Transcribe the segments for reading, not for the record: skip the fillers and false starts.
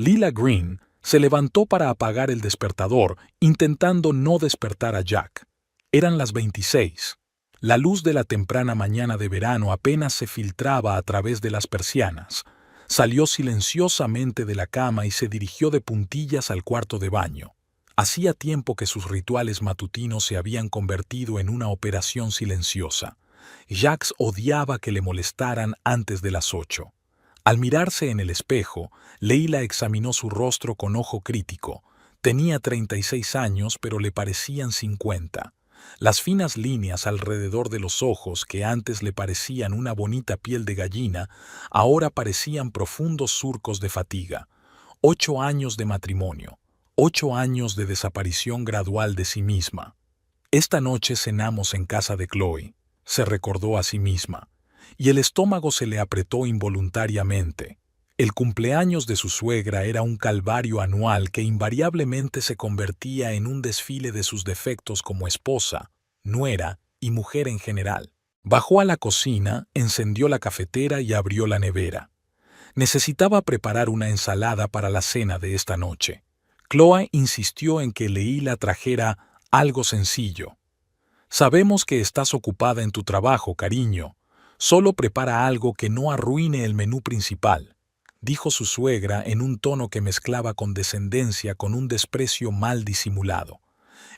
Lila Green se levantó para apagar el despertador, intentando no despertar a Jack. Eran las 26. La luz de la temprana mañana de verano apenas se filtraba a través de las persianas. Salió silenciosamente de la cama y se dirigió de puntillas al cuarto de baño. Hacía tiempo que sus rituales matutinos se habían convertido en una operación silenciosa. Jax odiaba que le molestaran antes de las 8. Al mirarse en el espejo, Leila examinó su rostro con ojo crítico. Tenía 36 años, pero le parecían 50. Las finas líneas alrededor de los ojos, que antes le parecían una bonita piel de gallina, ahora parecían profundos surcos de fatiga. 8 años de matrimonio, 8 años de desaparición gradual de sí misma. Esta noche cenamos en casa de Chloe, se recordó a sí misma, y el estómago se le apretó involuntariamente. El cumpleaños de su suegra era un calvario anual que invariablemente se convertía en un desfile de sus defectos como esposa, nuera y mujer en general. Bajó a la cocina, encendió la cafetera y abrió la nevera. Necesitaba preparar una ensalada para la cena de esta noche. Chloe insistió en que Leila trajera algo sencillo. «Sabemos que estás ocupada en tu trabajo, cariño. Solo prepara algo que no arruine el menú principal», dijo su suegra en un tono que mezclaba condescendencia con un desprecio mal disimulado.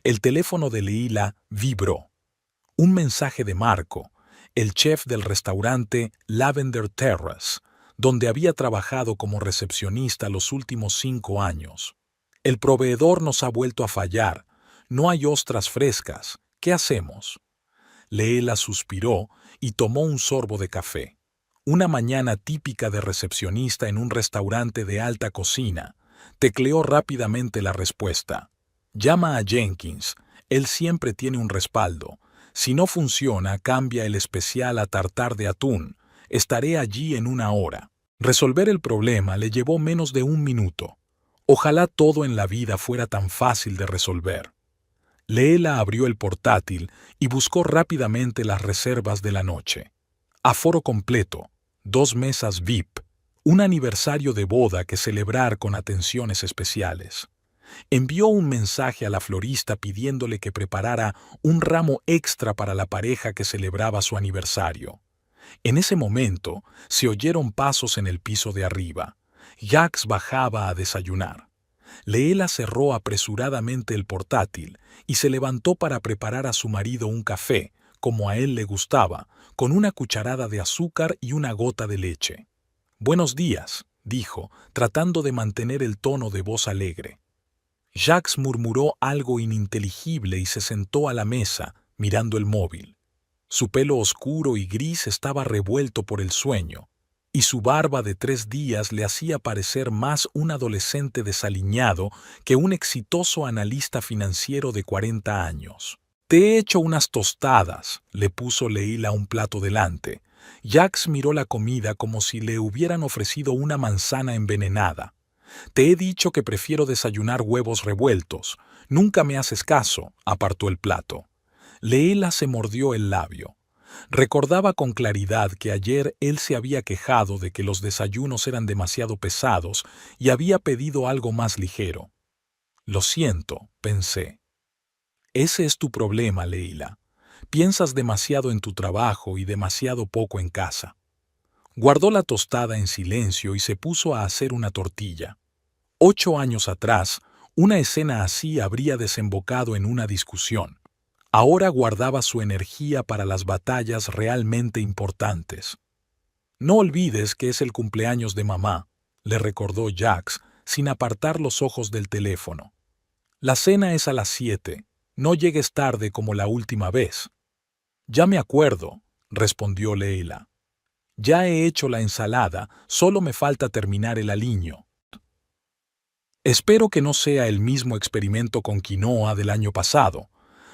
El teléfono de Leila vibró. Un mensaje de Marco, el chef del restaurante Lavender Terrace, donde había trabajado como recepcionista los últimos 5 años. «El proveedor nos ha vuelto a fallar. No hay ostras frescas. ¿Qué hacemos?». Leila suspiró y tomó un sorbo de café. Una mañana típica de recepcionista en un restaurante de alta cocina. Tecleó rápidamente la respuesta. «Llama a Jenkins. Él siempre tiene un respaldo. Si no funciona, cambia el especial a tartar de atún. Estaré allí en 1 hora». Resolver el problema le llevó menos de 1 minuto. Ojalá todo en la vida fuera tan fácil de resolver. Leila abrió el portátil y buscó rápidamente las reservas de la noche. Aforo completo, 2 mesas VIP, un aniversario de boda que celebrar con atenciones especiales. Envió un mensaje a la florista pidiéndole que preparara un ramo extra para la pareja que celebraba su aniversario. En ese momento se oyeron pasos en el piso de arriba. Jax bajaba a desayunar. Leila cerró apresuradamente el portátil y se levantó para preparar a su marido un café, como a él le gustaba, con una cucharada de azúcar y una gota de leche. «Buenos días», dijo, tratando de mantener el tono de voz alegre. Jax murmuró algo ininteligible y se sentó a la mesa, mirando el móvil. Su pelo oscuro y gris estaba revuelto por el sueño, y su barba de 3 días le hacía parecer más un adolescente desaliñado que un exitoso analista financiero de 40 años. «Te he hecho unas tostadas», le puso Leila un plato delante. Jax miró la comida como si le hubieran ofrecido una manzana envenenada. «Te he dicho que prefiero desayunar huevos revueltos. Nunca me haces caso», apartó el plato. Leila se mordió el labio. Recordaba con claridad que ayer él se había quejado de que los desayunos eran demasiado pesados y había pedido algo más ligero. «Lo siento», pensé. «Ese es tu problema, Leila. Piensas demasiado en tu trabajo y demasiado poco en casa». Guardó la tostada en silencio y se puso a hacer una tortilla. 8 años atrás, una escena así habría desembocado en una discusión. Ahora guardaba su energía para las batallas realmente importantes. «No olvides que es el cumpleaños de mamá», le recordó Jax, sin apartar los ojos del teléfono. «La cena es a las 7. No llegues tarde como la última vez». «Ya me acuerdo», respondió Leila. «Ya he hecho la ensalada, solo me falta terminar el aliño». «Espero que no sea el mismo experimento con quinoa del año pasado.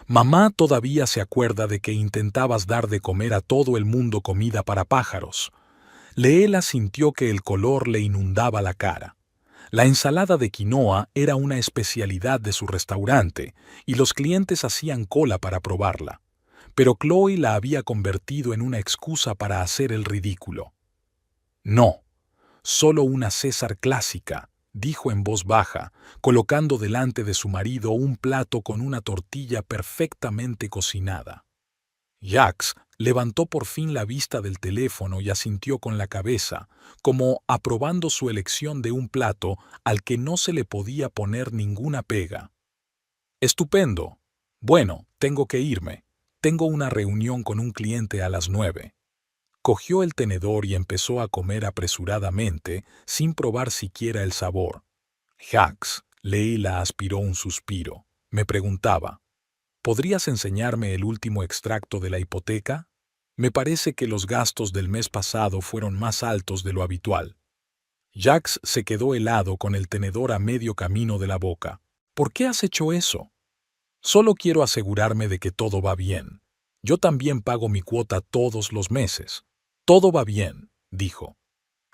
Mamá todavía se acuerda de que intentabas dar de comer a todo el mundo comida para pájaros». Leila sintió que el color le inundaba la cara. La ensalada de quinoa era una especialidad de su restaurante y los clientes hacían cola para probarla. Pero Chloe la había convertido en una excusa para hacer el ridículo. «No, solo una César clásica», dijo en voz baja, colocando delante de su marido un plato con una tortilla perfectamente cocinada. Jacques levantó por fin la vista del teléfono y asintió con la cabeza, como aprobando su elección de un plato al que no se le podía poner ninguna pega. Estupendo. Bueno, tengo que irme. Tengo una reunión con un cliente a las 9. Cogió el tenedor y empezó a comer apresuradamente, sin probar siquiera el sabor. Jacques, Leila aspiró un suspiro. Me preguntaba, ¿podrías enseñarme el último extracto de la hipoteca? Me parece que los gastos del mes pasado fueron más altos de lo habitual. Jacques se quedó helado con el tenedor a medio camino de la boca. ¿Por qué has hecho eso? Solo quiero asegurarme de que todo va bien. Yo también pago mi cuota todos los meses. Todo va bien, dijo.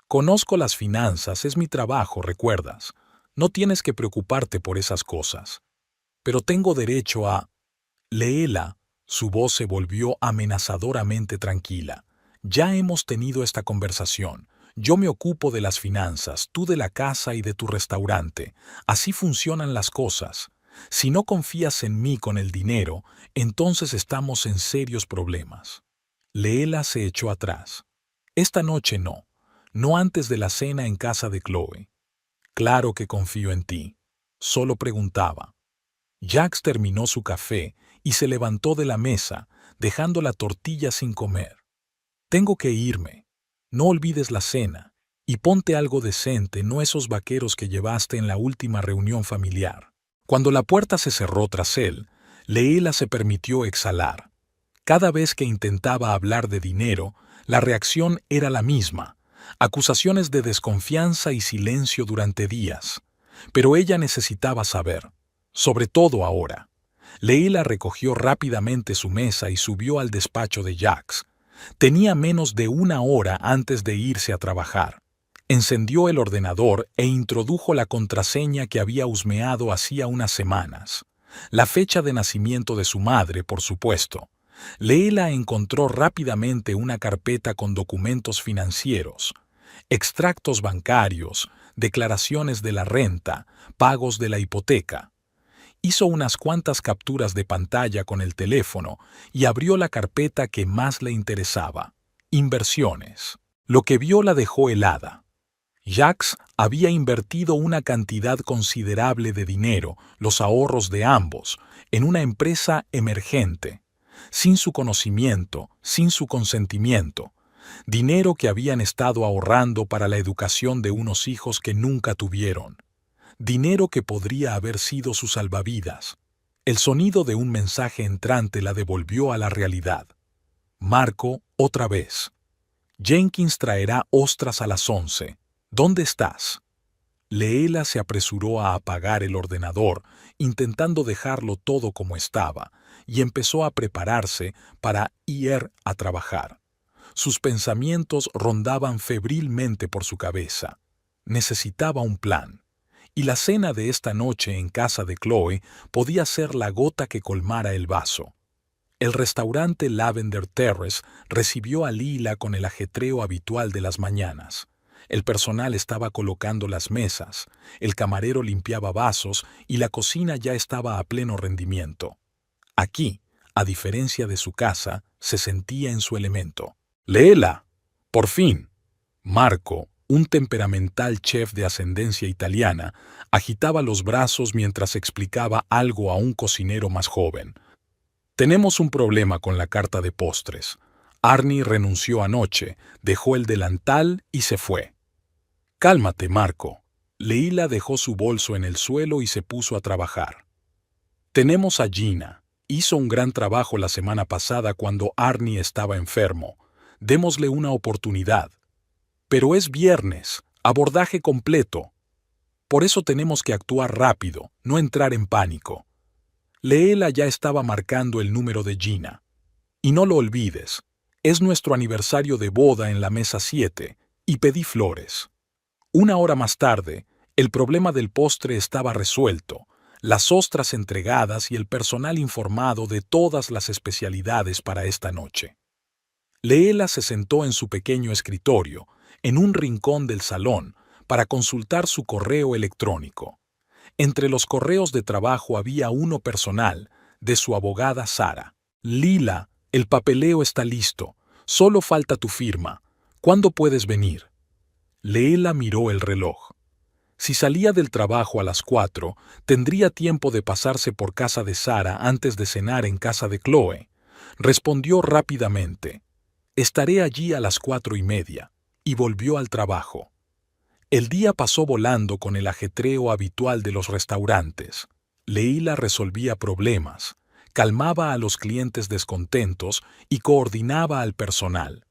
Conozco las finanzas, es mi trabajo, recuerdas. No tienes que preocuparte por esas cosas. Pero tengo derecho a... Léela. Su voz se volvió amenazadoramente tranquila. Ya hemos tenido esta conversación. Yo me ocupo de las finanzas, tú de la casa y de tu restaurante. Así funcionan las cosas. Si no confías en mí con el dinero, entonces estamos en serios problemas. Léela se echó atrás. Esta noche no. No antes de la cena en casa de Chloe. Claro que confío en ti. Solo preguntaba. Jacques terminó su café y se levantó de la mesa, dejando la tortilla sin comer. Tengo que irme. No olvides la cena. Y ponte algo decente, no esos vaqueros que llevaste en la última reunión familiar. Cuando la puerta se cerró tras él, Leila se permitió exhalar. Cada vez que intentaba hablar de dinero, la reacción era la misma. Acusaciones de desconfianza y silencio durante días. Pero ella necesitaba saber. Sobre todo ahora. Leila recogió rápidamente su mesa y subió al despacho de Jacques. Tenía menos de una hora antes de irse a trabajar. Encendió el ordenador e introdujo la contraseña que había husmeado hacía unas semanas. La fecha de nacimiento de su madre, por supuesto. Leila encontró rápidamente una carpeta con documentos financieros, extractos bancarios, declaraciones de la renta, pagos de la hipoteca. Hizo unas cuantas capturas de pantalla con el teléfono y abrió la carpeta que más le interesaba, inversiones. Lo que vio la dejó helada. Jacques había invertido una cantidad considerable de dinero, los ahorros de ambos, en una empresa emergente, sin su conocimiento, sin su consentimiento, dinero que habían estado ahorrando para la educación de unos hijos que nunca tuvieron. Dinero que podría haber sido su salvavidas. El sonido de un mensaje entrante la devolvió a la realidad. Marco, otra vez. Jenkins traerá ostras a las 11. ¿Dónde estás? Leela se apresuró a apagar el ordenador, intentando dejarlo todo como estaba, y empezó a prepararse para ir a trabajar. Sus pensamientos rondaban febrilmente por su cabeza. Necesitaba un plan. Y la cena de esta noche en casa de Chloe podía ser la gota que colmara el vaso. El restaurante Lavender Terrace recibió a Lila con el ajetreo habitual de las mañanas. El personal estaba colocando las mesas, el camarero limpiaba vasos y la cocina ya estaba a pleno rendimiento. Aquí, a diferencia de su casa, se sentía en su elemento. ¡Léela! ¡Por fin! Marco, un temperamental chef de ascendencia italiana, agitaba los brazos mientras explicaba algo a un cocinero más joven. Tenemos un problema con la carta de postres. Arnie renunció anoche, dejó el delantal y se fue. Cálmate, Marco. Leila dejó su bolso en el suelo y se puso a trabajar. Tenemos a Gina. Hizo un gran trabajo la semana pasada cuando Arnie estaba enfermo. Démosle una oportunidad. Pero es viernes, abordaje completo. Por eso tenemos que actuar rápido, no entrar en pánico. Leela ya estaba marcando el número de Gina. Y no lo olvides, es nuestro aniversario de boda en la mesa 7, y pedí flores. Una hora más tarde, el problema del postre estaba resuelto, las ostras entregadas y el personal informado de todas las especialidades para esta noche. Leela se sentó en su pequeño escritorio, en un rincón del salón, para consultar su correo electrónico. Entre los correos de trabajo había uno personal, de su abogada Sara. Lila, el papeleo está listo. Solo falta tu firma. ¿Cuándo puedes venir? Leela miró el reloj. Si salía del trabajo a las 4, tendría tiempo de pasarse por casa de Sara antes de cenar en casa de Chloe. Respondió rápidamente. Estaré allí a las 4:30, y volvió al trabajo. El día pasó volando con el ajetreo habitual de los restaurantes. Leila resolvía problemas, calmaba a los clientes descontentos y coordinaba al personal.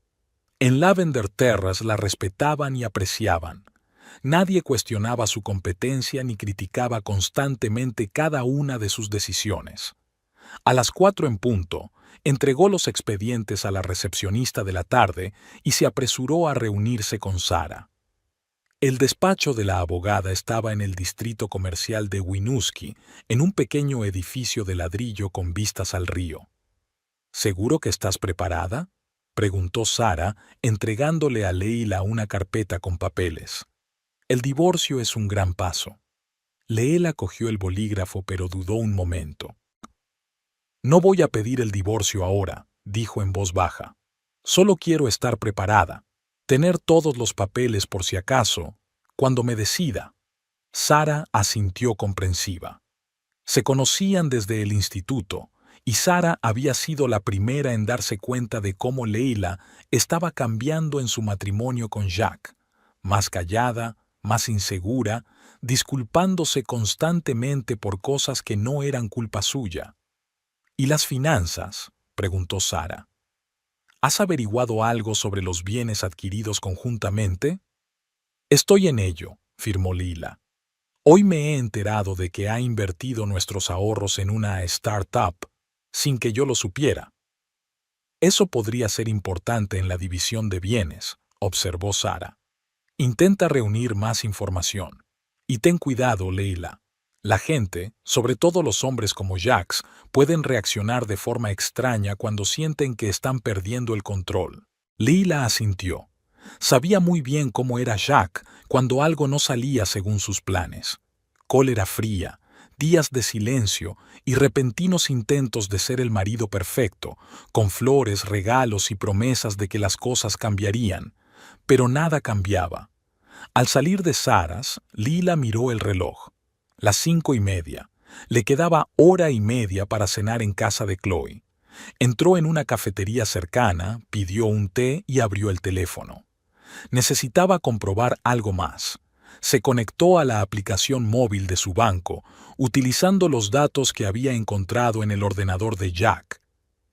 En Lavender Terrace la respetaban y apreciaban. Nadie cuestionaba su competencia ni criticaba constantemente cada una de sus decisiones. A las 4 en punto, entregó los expedientes a la recepcionista de la tarde y se apresuró a reunirse con Sara. El despacho de la abogada estaba en el distrito comercial de Winooski, en un pequeño edificio de ladrillo con vistas al río. ¿Seguro que estás preparada?, preguntó Sara, entregándole a Leila una carpeta con papeles. El divorcio es un gran paso. Leila cogió el bolígrafo pero dudó un momento. No voy a pedir el divorcio ahora, dijo en voz baja. Solo quiero estar preparada, tener todos los papeles por si acaso, cuando me decida. Sara asintió comprensiva. Se conocían desde el instituto, y Sara había sido la primera en darse cuenta de cómo Leila estaba cambiando en su matrimonio con Jack, más callada, más insegura, disculpándose constantemente por cosas que no eran culpa suya. ¿Y las finanzas?, preguntó Sara. ¿Has averiguado algo sobre los bienes adquiridos conjuntamente? Estoy en ello, afirmó Leila. Hoy me he enterado de que ha invertido nuestros ahorros en una startup, sin que yo lo supiera. Eso podría ser importante en la división de bienes, observó Sara. Intenta reunir más información. Y ten cuidado, Leila. La gente, sobre todo los hombres como Jax, pueden reaccionar de forma extraña cuando sienten que están perdiendo el control. Leila asintió. Sabía muy bien cómo era Jack cuando algo no salía según sus planes. Cólera fría, días de silencio y repentinos intentos de ser el marido perfecto, con flores, regalos y promesas de que las cosas cambiarían. Pero nada cambiaba. Al salir de Sarah's, Leila miró el reloj. Las 5:30. Le quedaba hora y media para cenar en casa de Chloe. Entró en una cafetería cercana, pidió un té y abrió el teléfono. Necesitaba comprobar algo más. Se conectó a la aplicación móvil de su banco, utilizando los datos que había encontrado en el ordenador de Jack.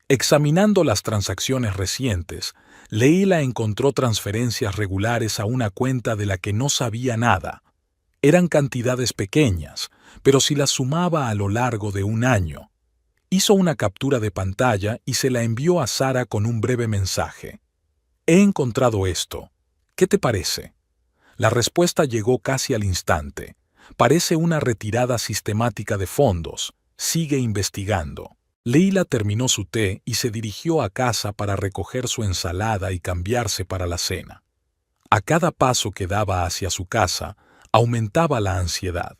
Examinando las transacciones recientes, Leila encontró transferencias regulares a una cuenta de la que no sabía nada. Eran cantidades pequeñas, pero si las sumaba a lo largo de un año. Hizo una captura de pantalla y se la envió a Sara con un breve mensaje. He encontrado esto. ¿Qué te parece? La respuesta llegó casi al instante. Parece una retirada sistemática de fondos. Sigue investigando. Leila terminó su té y se dirigió a casa para recoger su ensalada y cambiarse para la cena. A cada paso que daba hacia su casa, aumentaba la ansiedad.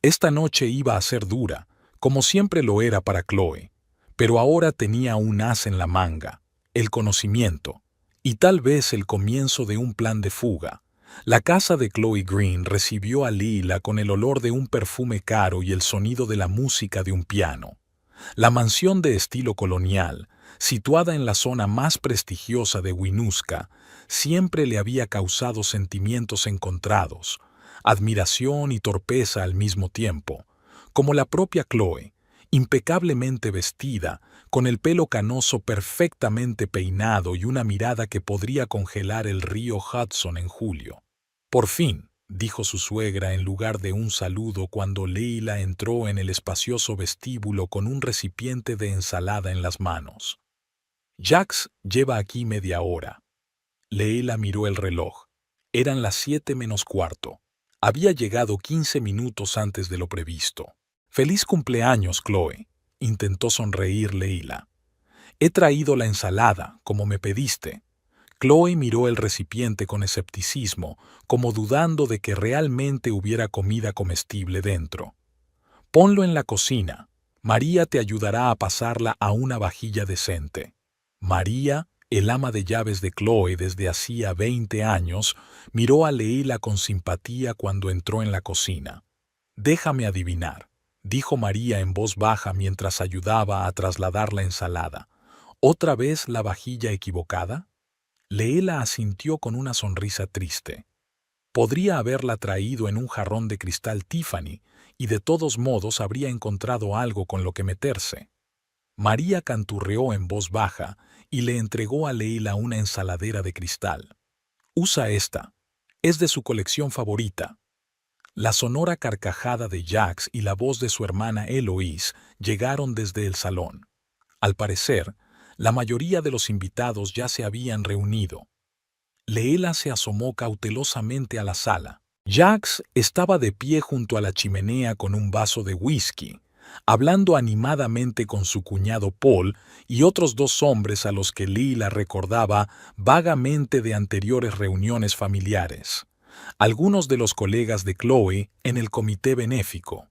Esta noche iba a ser dura, como siempre lo era para Chloe, pero ahora tenía un as en la manga, el conocimiento, y tal vez el comienzo de un plan de fuga. La casa de Chloe Green recibió a Leila con el olor de un perfume caro y el sonido de la música de un piano. La mansión de estilo colonial, situada en la zona más prestigiosa de Winooska, siempre le había causado sentimientos encontrados, admiración y torpeza al mismo tiempo, como la propia Chloe, impecablemente vestida, con el pelo canoso perfectamente peinado y una mirada que podría congelar el río Hudson en julio. Por fin, dijo su suegra en lugar de un saludo cuando Leila entró en el espacioso vestíbulo con un recipiente de ensalada en las manos. Jax lleva aquí media hora. Leila miró el reloj. Eran las 7 menos cuarto. Había llegado 15 minutos antes de lo previsto. «Feliz cumpleaños, Chloe», intentó sonreír Leila. «He traído la ensalada, como me pediste». Chloe miró el recipiente con escepticismo, como dudando de que realmente hubiera comida comestible dentro. Ponlo en la cocina. María te ayudará a pasarla a una vajilla decente. María, el ama de llaves de Chloe desde hacía 20 años, miró a Leila con simpatía cuando entró en la cocina. «Déjame adivinar», dijo María en voz baja mientras ayudaba a trasladar la ensalada. «¿Otra vez la vajilla equivocada?» Leila asintió con una sonrisa triste. Podría haberla traído en un jarrón de cristal Tiffany, y de todos modos habría encontrado algo con lo que meterse. María canturreó en voz baja y le entregó a Leila una ensaladera de cristal. «Usa esta. Es de su colección favorita». La sonora carcajada de Jacques y la voz de su hermana Eloise llegaron desde el salón. Al parecer, la mayoría de los invitados ya se habían reunido. Leila se asomó cautelosamente a la sala. Jacques estaba de pie junto a la chimenea con un vaso de whisky, hablando animadamente con su cuñado Paul y otros dos hombres a los que Leila recordaba vagamente de anteriores reuniones familiares. Algunos de los colegas de Chloe en el comité benéfico.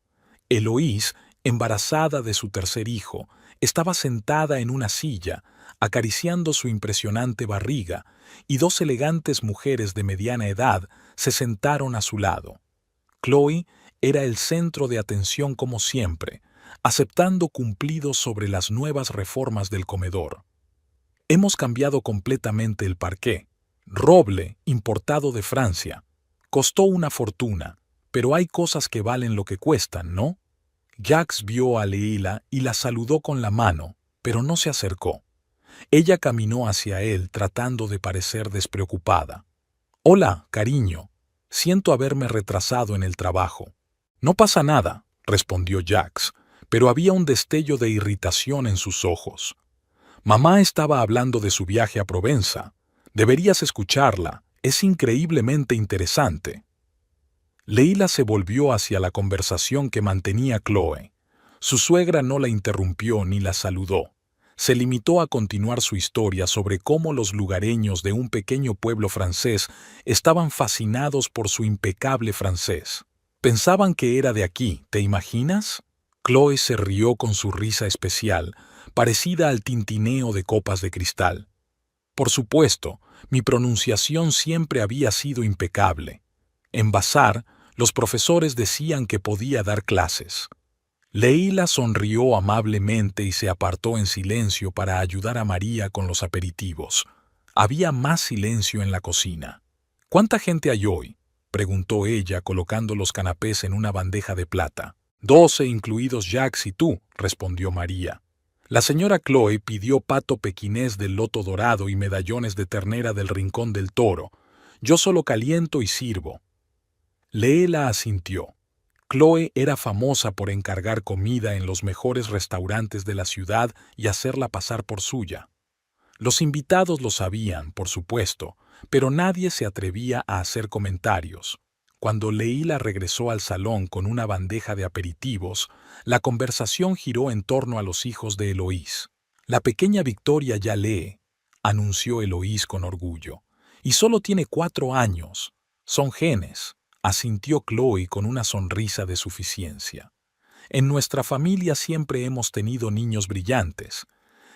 Eloise, embarazada de su tercer hijo, estaba sentada en una silla, acariciando su impresionante barriga, y dos elegantes mujeres de mediana edad se sentaron a su lado. Chloe era el centro de atención como siempre, aceptando cumplidos sobre las nuevas reformas del comedor. «Hemos cambiado completamente el parqué. Roble, importado de Francia. Costó una fortuna, pero hay cosas que valen lo que cuestan, ¿no?» Jacques vio a Leila y la saludó con la mano, pero no se acercó. Ella caminó hacia él tratando de parecer despreocupada. «Hola, cariño. Siento haberme retrasado en el trabajo». «No pasa nada», respondió Jacques, pero había un destello de irritación en sus ojos. «Mamá estaba hablando de su viaje a Provenza. Deberías escucharla. Es increíblemente interesante». Leila se volvió hacia la conversación que mantenía Chloe. Su suegra no la interrumpió ni la saludó. Se limitó a continuar su historia sobre cómo los lugareños de un pequeño pueblo francés estaban fascinados por su impecable francés. Pensaban que era de aquí, ¿te imaginas? Chloe se rió con su risa especial, parecida al tintineo de copas de cristal. Por supuesto, mi pronunciación siempre había sido impecable. En Bazar, los profesores decían que podía dar clases. Leila sonrió amablemente y se apartó en silencio para ayudar a María con los aperitivos. Había más silencio en la cocina. «¿Cuánta gente hay hoy?», preguntó ella colocando los canapés en una bandeja de plata. «12, incluidos Jacques y tú», respondió María. La señora Chloe pidió pato pequinés del loto dorado y medallones de ternera del Rincón del Toro. «Yo solo caliento y sirvo». Leila asintió. Chloe era famosa por encargar comida en los mejores restaurantes de la ciudad y hacerla pasar por suya. Los invitados lo sabían, por supuesto, pero nadie se atrevía a hacer comentarios. Cuando Leila regresó al salón con una bandeja de aperitivos, la conversación giró en torno a los hijos de Eloise. «La pequeña Victoria ya lee», anunció Eloise con orgullo. «Y solo tiene 4 años. Son genes», asintió Chloe con una sonrisa de suficiencia. «En nuestra familia siempre hemos tenido niños brillantes.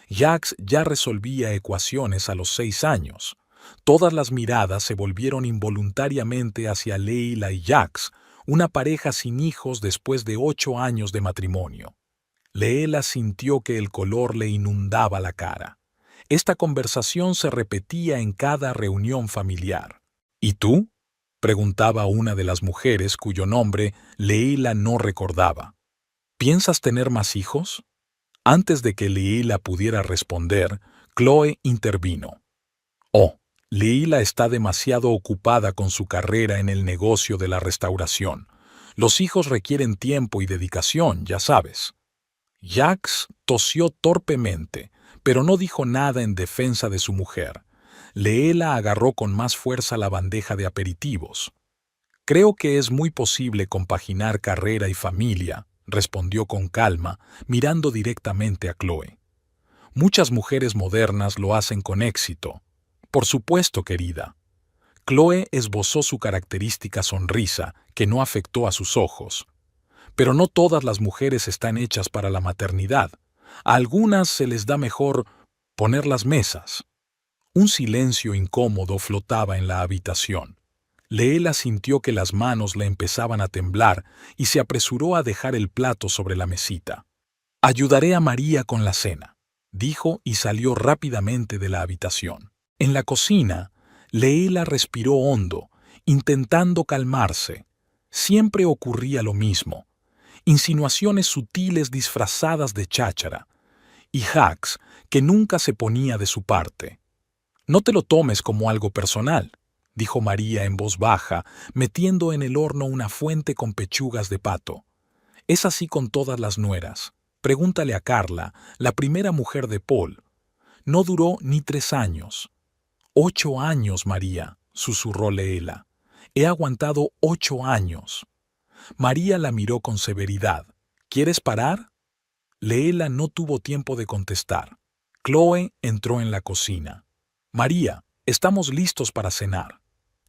Jacques ya resolvía ecuaciones a los 6 años. Todas las miradas se volvieron involuntariamente hacia Leila y Jacques, una pareja sin hijos después de 8 años de matrimonio. Leila sintió que el color le inundaba la cara. Esta conversación se repetía en cada reunión familiar. «¿Y tú?», preguntaba una de las mujeres cuyo nombre Leila no recordaba. «¿Piensas tener más hijos?». Antes de que Leila pudiera responder, Chloe intervino. «Oh, Leila está demasiado ocupada con su carrera en el negocio de la restauración. Los hijos requieren tiempo y dedicación, ya sabes». Jacques tosió torpemente, pero no dijo nada en defensa de su mujer. Leila agarró con más fuerza la bandeja de aperitivos. «Creo que es muy posible compaginar carrera y familia», respondió con calma, mirando directamente a Chloe. «Muchas mujeres modernas lo hacen con éxito. Por supuesto, querida. Chloe esbozó su característica sonrisa, que no afectó a sus ojos. Pero no todas las mujeres están hechas para la maternidad. A algunas se les da mejor poner las mesas. Un silencio incómodo flotaba en la habitación. Leela sintió que las manos le empezaban a temblar y se apresuró a dejar el plato sobre la mesita. «Ayudaré a María con la cena», dijo y salió rápidamente de la habitación. En la cocina, Leela respiró hondo, intentando calmarse. Siempre ocurría lo mismo. Insinuaciones sutiles disfrazadas de cháchara. Y Jax, que nunca se ponía de su parte. «No te lo tomes como algo personal», dijo María en voz baja, metiendo en el horno una fuente con pechugas de pato. «Es así con todas las nueras. Pregúntale a Carla, la primera mujer de Paul. No duró ni 3 años». «8 años, María», susurró Leela. «He aguantado 8 años». María la miró con severidad. «¿Quieres parar?». Leela no tuvo tiempo de contestar. Chloe entró en la cocina. «María, estamos listos para cenar».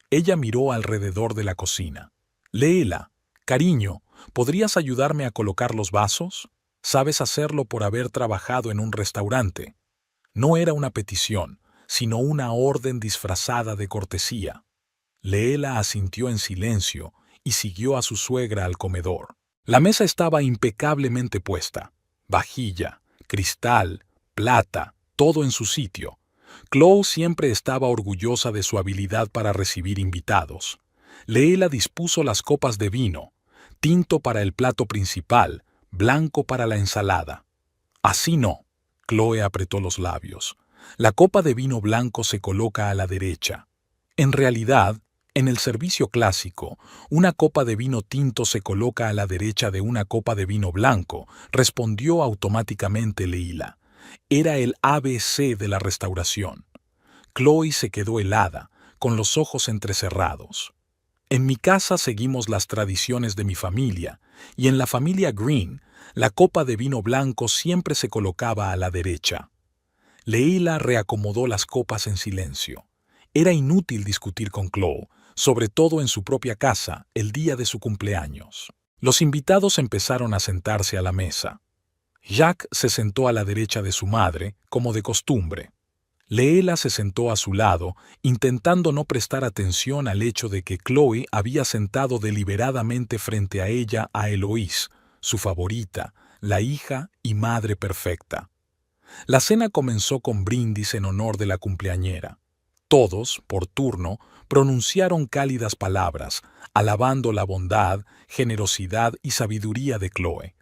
Ella miró alrededor de la cocina. «Leela, cariño, ¿podrías ayudarme a colocar los vasos? Sabes hacerlo por haber trabajado en un restaurante». No era una petición, sino una orden disfrazada de cortesía. Leela asintió en silencio y siguió a su suegra al comedor. La mesa estaba impecablemente puesta. Vajilla, cristal, plata, todo en su sitio. Chloe siempre estaba orgullosa de su habilidad para recibir invitados. Leela dispuso las copas de vino, tinto para el plato principal, blanco para la ensalada. «Así no», Chloe apretó los labios. «La copa de vino blanco se coloca a la derecha». En realidad, en el servicio clásico, una copa de vino tinto se coloca a la derecha de una copa de vino blanco, respondió automáticamente Leela. Era el ABC de la restauración. Chloe se quedó helada, con los ojos entrecerrados. «En mi casa seguimos las tradiciones de mi familia, y en la familia Green, la copa de vino blanco siempre se colocaba a la derecha». Leela reacomodó las copas en silencio. Era inútil discutir con Chloe, sobre todo en su propia casa, el día de su cumpleaños. Los invitados empezaron a sentarse a la mesa. Jack se sentó a la derecha de su madre, como de costumbre. Leela se sentó a su lado, intentando no prestar atención al hecho de que Chloe había sentado deliberadamente frente a ella a Eloise, su favorita, la hija y madre perfecta. La cena comenzó con brindis en honor de la cumpleañera. Todos, por turno, pronunciaron cálidas palabras, alabando la bondad, generosidad y sabiduría de Chloe.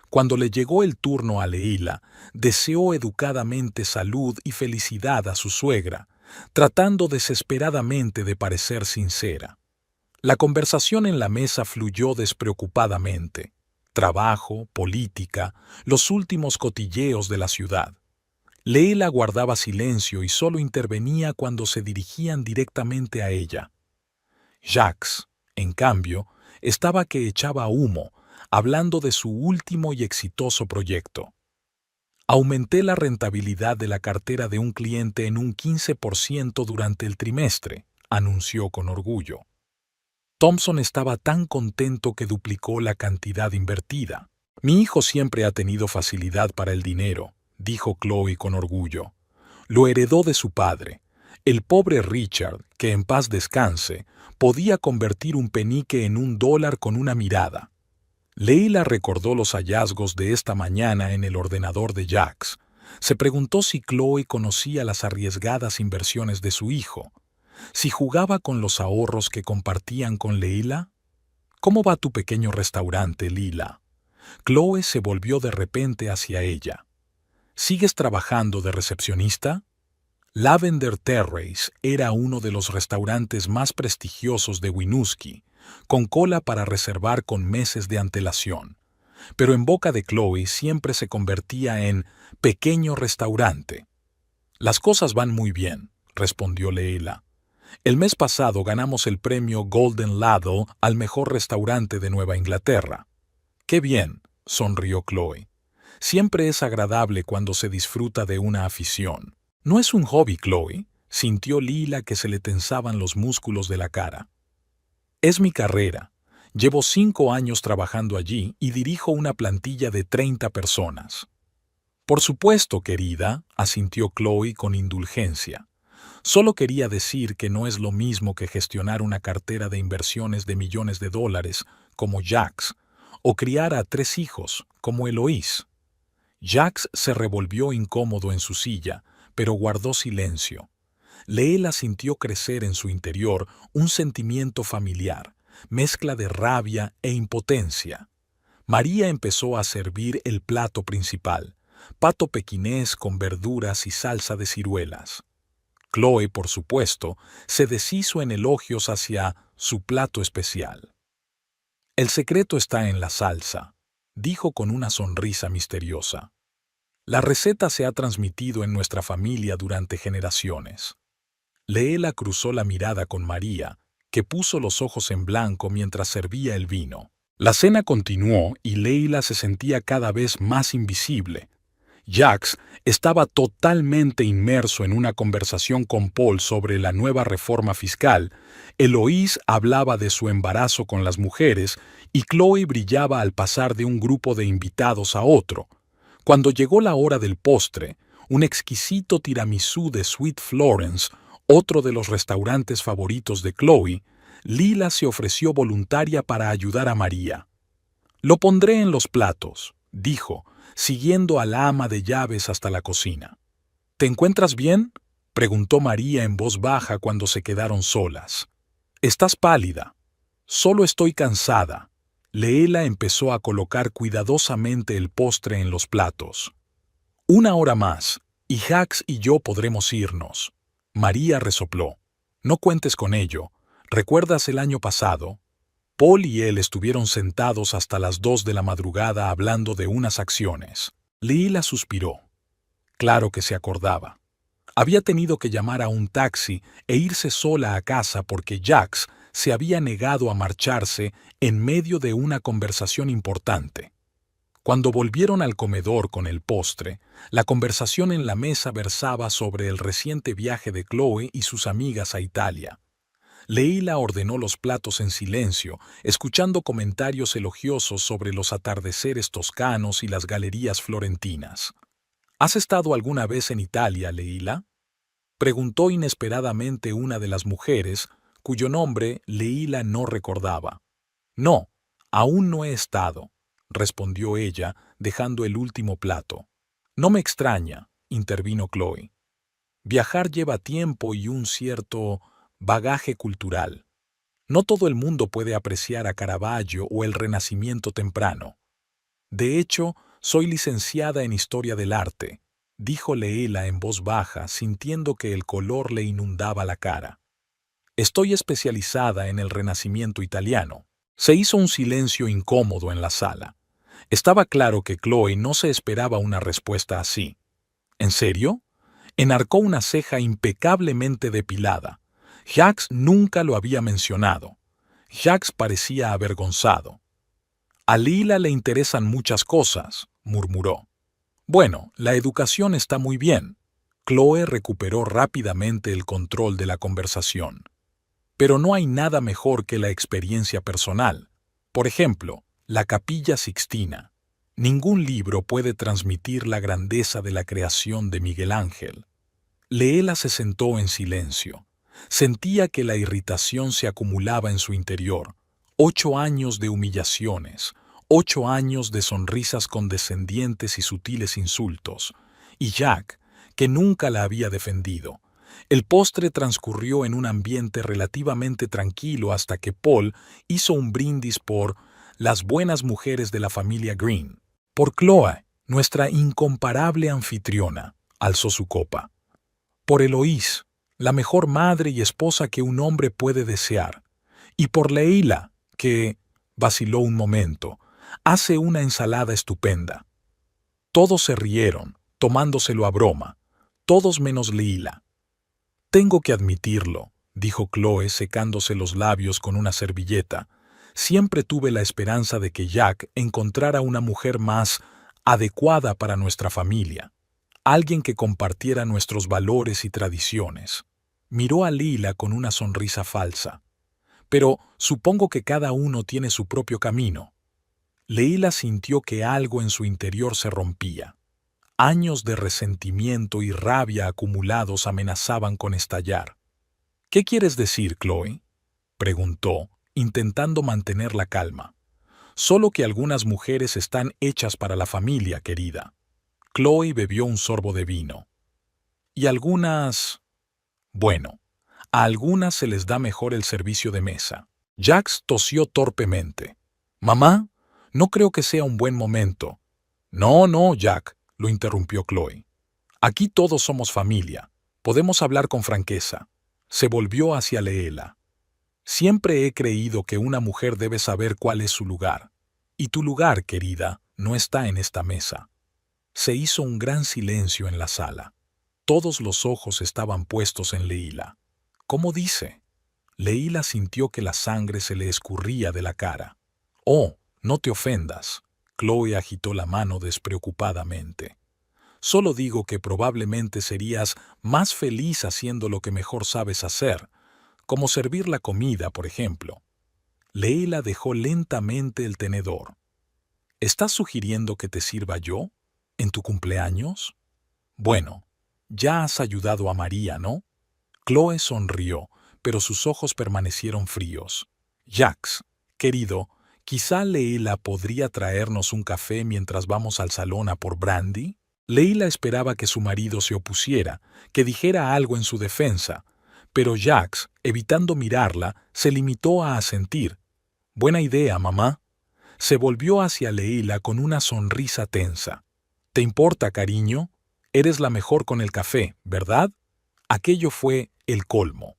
Cuando le llegó el turno a Leela, deseó educadamente salud y felicidad a su suegra, tratando desesperadamente de parecer sincera. La conversación en la mesa fluyó despreocupadamente. Trabajo, política, los últimos cotilleos de la ciudad. Leela guardaba silencio y solo intervenía cuando se dirigían directamente a ella. Jax, en cambio, estaba que echaba humo, hablando de su último y exitoso proyecto. «Aumenté la rentabilidad de la cartera de un cliente en un 15% durante el trimestre», anunció con orgullo. Thompson estaba tan contento que duplicó la cantidad invertida. «Mi hijo siempre ha tenido facilidad para el dinero», dijo Chloe con orgullo. «Lo heredó de su padre. El pobre Richard, que en paz descanse, podía convertir un penique en $1 con una mirada». Leela recordó los hallazgos de esta mañana en el ordenador de Jax. Se preguntó si Chloe conocía las arriesgadas inversiones de su hijo. Si jugaba con los ahorros que compartían con Leela. «¿Cómo va tu pequeño restaurante, Lila?». Chloe se volvió de repente hacia ella. «¿Sigues trabajando de recepcionista?». Lavender Terrace era uno de los restaurantes más prestigiosos de Winooski, con cola para reservar con meses de antelación. Pero en boca de Chloe siempre se convertía en pequeño restaurante. «Las cosas van muy bien», respondió Leela. «El mes pasado ganamos el premio Golden Ladle al mejor restaurante de Nueva Inglaterra». «Qué bien», sonrió Chloe. «Siempre es agradable cuando se disfruta de una afición». «No es un hobby, Chloe. Sintió Lila que se le tensaban los músculos de la cara. Es mi carrera. Llevo 5 años trabajando allí y dirijo una plantilla de 30 personas. Por supuesto, querida, asintió Chloe con indulgencia. Solo quería decir que no es lo mismo que gestionar una cartera de inversiones de millones de dólares, como Jax, o criar a 3 hijos, como Eloís. Jax se revolvió incómodo en su silla, pero guardó silencio. Leela sintió crecer en su interior un sentimiento familiar, mezcla de rabia e impotencia. María empezó a servir el plato principal, pato pequinés con verduras y salsa de ciruelas. Chloe, por supuesto, se deshizo en elogios hacia su plato especial. El secreto está en la salsa, dijo con una sonrisa misteriosa. La receta se ha transmitido en nuestra familia durante generaciones. Leela cruzó la mirada con María, que puso los ojos en blanco mientras servía el vino. La cena continuó y Leila se sentía cada vez más invisible. Jax estaba totalmente inmerso en una conversación con Paul sobre la nueva reforma fiscal, Eloís hablaba de su embarazo con las mujeres y Chloe brillaba al pasar de un grupo de invitados a otro. Cuando llegó la hora del postre, un exquisito tiramisú de Sweet Florence, otro de los restaurantes favoritos de Chloe, Lila se ofreció voluntaria para ayudar a María. «Lo pondré en los platos», dijo, siguiendo a la ama de llaves hasta la cocina. «¿Te encuentras bien?», preguntó María en voz baja cuando se quedaron solas. «Estás pálida». «Solo estoy cansada». Leela empezó a colocar cuidadosamente el postre en los platos. «1 hora más, y Jax y yo podremos irnos». María resopló. «No cuentes con ello. ¿Recuerdas el año pasado?» Paul y él estuvieron sentados hasta las 2 de la madrugada hablando de unas acciones. Leela suspiró. Claro que se acordaba. Había tenido que llamar a un taxi e irse sola a casa porque Jax se había negado a marcharse en medio de una conversación importante. Cuando volvieron al comedor con el postre, la conversación en la mesa versaba sobre el reciente viaje de Chloe y sus amigas a Italia. Leila ordenó los platos en silencio, escuchando comentarios elogiosos sobre los atardeceres toscanos y las galerías florentinas. ¿Has estado alguna vez en Italia, Leila?, preguntó inesperadamente una de las mujeres, cuyo nombre Leila no recordaba. «No, aún no he estado», respondió ella, dejando el último plato. «No me extraña», intervino Chloe. «Viajar lleva tiempo y un cierto bagaje cultural. No todo el mundo puede apreciar a Caravaggio o el Renacimiento temprano. De hecho, soy licenciada en Historia del Arte», dijo Leela en voz baja, sintiendo que el color le inundaba la cara. «Estoy especializada en el Renacimiento italiano». Se hizo un silencio incómodo en la sala. Estaba claro que Chloe no se esperaba una respuesta así. «¿En serio?», enarcó una ceja impecablemente depilada. Jax nunca lo había mencionado. Jax parecía avergonzado. «A Lila le interesan muchas cosas», murmuró. «Bueno, la educación está muy bien». Chloe recuperó rápidamente el control de la conversación. «Pero no hay nada mejor que la experiencia personal. Por ejemplo, la Capilla Sixtina. Ningún libro puede transmitir la grandeza de la creación de Miguel Ángel». Leela se sentó en silencio. Sentía que la irritación se acumulaba en su interior. 8 años de humillaciones, 8 años de sonrisas condescendientes y sutiles insultos. Y Jack, que nunca la había defendido. El postre transcurrió en un ambiente relativamente tranquilo hasta que Paul hizo un brindis por las buenas mujeres de la familia Green. Por Chloe, nuestra incomparable anfitriona, alzó su copa. Por Eloís, la mejor madre y esposa que un hombre puede desear. Y por Leila, que, vaciló un momento, hace una ensalada estupenda. Todos se rieron, tomándoselo a broma, todos menos Leila. «Tengo que admitirlo», dijo Chloe secándose los labios con una servilleta. «Siempre tuve la esperanza de que Jack encontrara una mujer más adecuada para nuestra familia, alguien que compartiera nuestros valores y tradiciones». Miró a Leila con una sonrisa falsa. Pero supongo que cada uno tiene su propio camino. Leila sintió que algo en su interior se rompía. Años de resentimiento y rabia acumulados amenazaban con estallar. ¿Qué quieres decir, Chloe?, preguntó, intentando mantener la calma. Solo que algunas mujeres están hechas para la familia, querida. Chloe bebió un sorbo de vino. ¿Y algunas? Bueno, a algunas se les da mejor el servicio de mesa. Jax tosió torpemente. Mamá, no creo que sea un buen momento. No, no, Jack, lo interrumpió Chloe. Aquí todos somos familia. Podemos hablar con franqueza. Se volvió hacia Leela. Siempre he creído que una mujer debe saber cuál es su lugar. Y tu lugar, querida, no está en esta mesa. Se hizo un gran silencio en la sala. Todos los ojos estaban puestos en Leila. ¿Cómo dice? Leila sintió que la sangre se le escurría de la cara. Oh, no te ofendas. Chloe agitó la mano despreocupadamente. Solo digo que probablemente serías más feliz haciendo lo que mejor sabes hacer, como servir la comida, por ejemplo. Leila dejó lentamente el tenedor. ¿Estás sugiriendo que te sirva yo? ¿En tu cumpleaños? Bueno, ya has ayudado a María, ¿no? Chloe sonrió, pero sus ojos permanecieron fríos. Jax, querido, quizá Leila podría traernos un café mientras vamos al salón a por brandy. Leila esperaba que su marido se opusiera, que dijera algo en su defensa, pero Jax, evitando mirarla, se limitó a asentir. Buena idea, mamá. Se volvió hacia Leila con una sonrisa tensa. ¿Te importa, cariño? Eres la mejor con el café, ¿verdad? Aquello fue el colmo.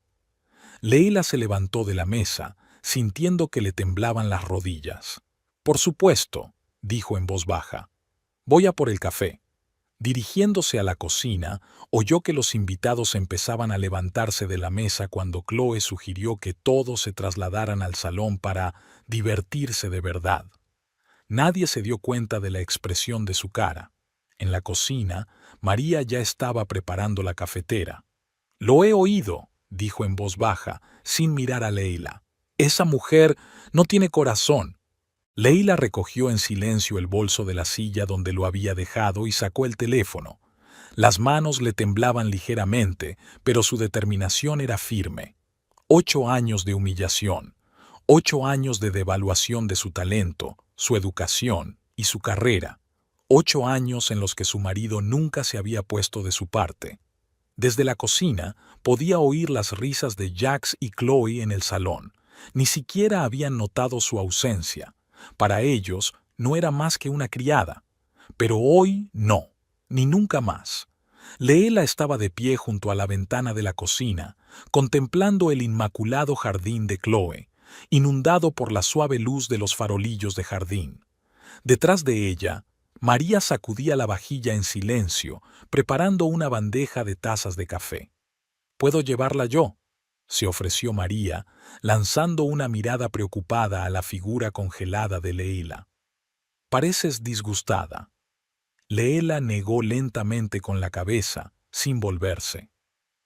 Leila se levantó de la mesa, sintiendo que le temblaban las rodillas. Por supuesto, dijo en voz baja. Voy a por el café. Dirigiéndose a la cocina, oyó que los invitados empezaban a levantarse de la mesa cuando Chloe sugirió que todos se trasladaran al salón para divertirse de verdad. Nadie se dio cuenta de la expresión de su cara. En la cocina, María ya estaba preparando la cafetera. «Lo he oído», dijo en voz baja, sin mirar a Leila. «Esa mujer no tiene corazón». Leila recogió en silencio el bolso de la silla donde lo había dejado y sacó el teléfono. Las manos le temblaban ligeramente, pero su determinación era firme. 8 años de humillación, 8 años de devaluación de su talento, su educación y su carrera, 8 años en los que su marido nunca se había puesto de su parte. Desde la cocina podía oír las risas de Jax y Chloe en el salón. Ni siquiera habían notado su ausencia. Para ellos no era más que una criada. Pero hoy no, ni nunca más. Leela estaba de pie junto a la ventana de la cocina, contemplando el inmaculado jardín de Chloe, inundado por la suave luz de los farolillos de jardín. Detrás de ella, María sacudía la vajilla en silencio, preparando una bandeja de tazas de café. «¿Puedo llevarla yo?», se ofreció María, lanzando una mirada preocupada a la figura congelada de Leila. «Pareces disgustada». Leila negó lentamente con la cabeza, sin volverse.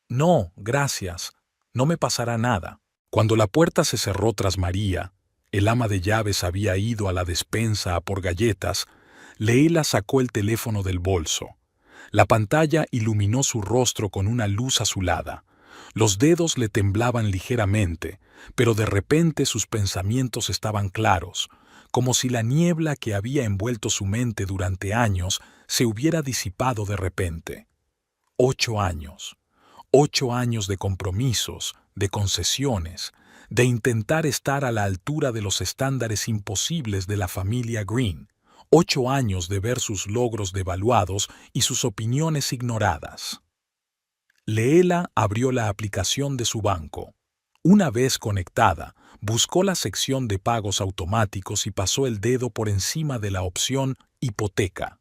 «No, gracias, no me pasará nada». Cuando la puerta se cerró tras María, el ama de llaves había ido a la despensa a por galletas, Leila sacó el teléfono del bolso. La pantalla iluminó su rostro con una luz azulada. Los dedos le temblaban ligeramente, pero de repente sus pensamientos estaban claros, como si la niebla que había envuelto su mente durante años se hubiera disipado de repente. 8 años. 8 años de compromisos, de concesiones, de intentar estar a la altura de los estándares imposibles de la familia Green. 8 años de ver sus logros devaluados y sus opiniones ignoradas. Leela abrió la aplicación de su banco. Una vez conectada, buscó la sección de pagos automáticos y pasó el dedo por encima de la opción hipoteca.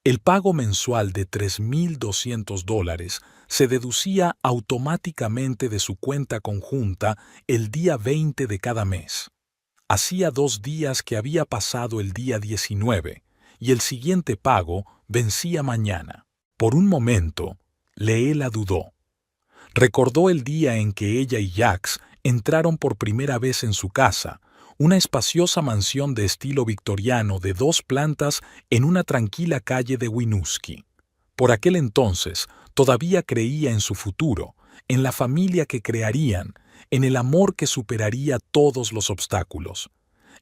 El pago mensual de $3,200 se deducía automáticamente de su cuenta conjunta el día 20 de cada mes. Hacía 2 días que había pasado el día 19 y el siguiente pago vencía mañana. Por un momento, Leela dudó. Recordó el día en que ella y Jax entraron por primera vez en su casa, una espaciosa mansión de estilo victoriano de 2 plantas en una tranquila calle de Winooski. Por aquel entonces, todavía creía en su futuro, en la familia que crearían, en el amor que superaría todos los obstáculos.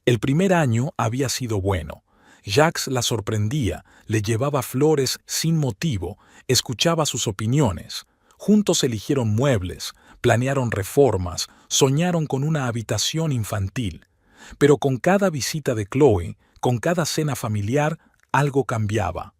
El primer año había sido bueno. Jax la sorprendía, le llevaba flores sin motivo, escuchaba sus opiniones. Juntos eligieron muebles, planearon reformas, soñaron con una habitación infantil. Pero con cada visita de Chloe, con cada cena familiar, algo cambiaba.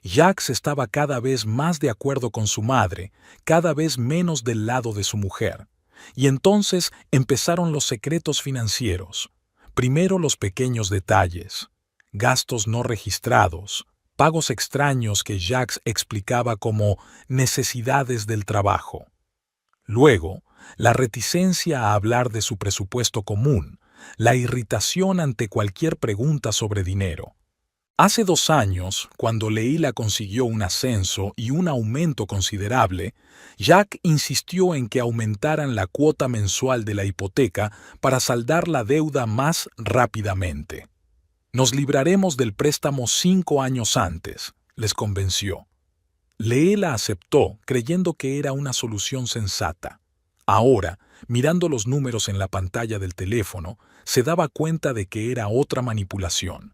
Jax estaba cada vez más de acuerdo con su madre, cada vez menos del lado de su mujer. Y entonces empezaron los secretos financieros. Primero los pequeños detalles, gastos no registrados, pagos extraños que Jax explicaba como necesidades del trabajo. Luego, la reticencia a hablar de su presupuesto común, la irritación ante cualquier pregunta sobre dinero. Hace 2 años, cuando Leila consiguió un ascenso y un aumento considerable, Jack insistió en que aumentaran la cuota mensual de la hipoteca para saldar la deuda más rápidamente. Nos libraremos del préstamo 5 años antes, les convenció. Leila aceptó, creyendo que era una solución sensata. Ahora, mirando los números en la pantalla del teléfono, se daba cuenta de que era otra manipulación.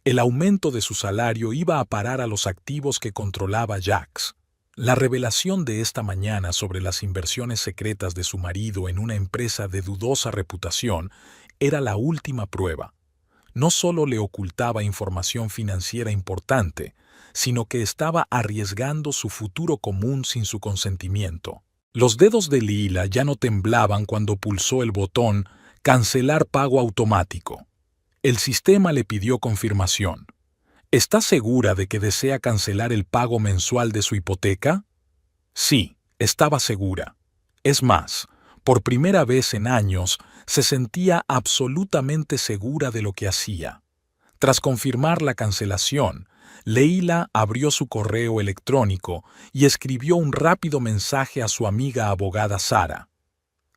El aumento de su salario iba a parar a los activos que controlaba Jax. La revelación de esta mañana sobre las inversiones secretas de su marido en una empresa de dudosa reputación era la última prueba. No solo le ocultaba información financiera importante, sino que estaba arriesgando su futuro común sin su consentimiento. Los dedos de Leila ya no temblaban cuando pulsó el botón «Cancelar pago automático». El sistema le pidió confirmación. ¿Está segura de que desea cancelar el pago mensual de su hipoteca? Sí, estaba segura. Es más, por primera vez en años, se sentía absolutamente segura de lo que hacía. Tras confirmar la cancelación, Leila abrió su correo electrónico y escribió un rápido mensaje a su amiga abogada Sara.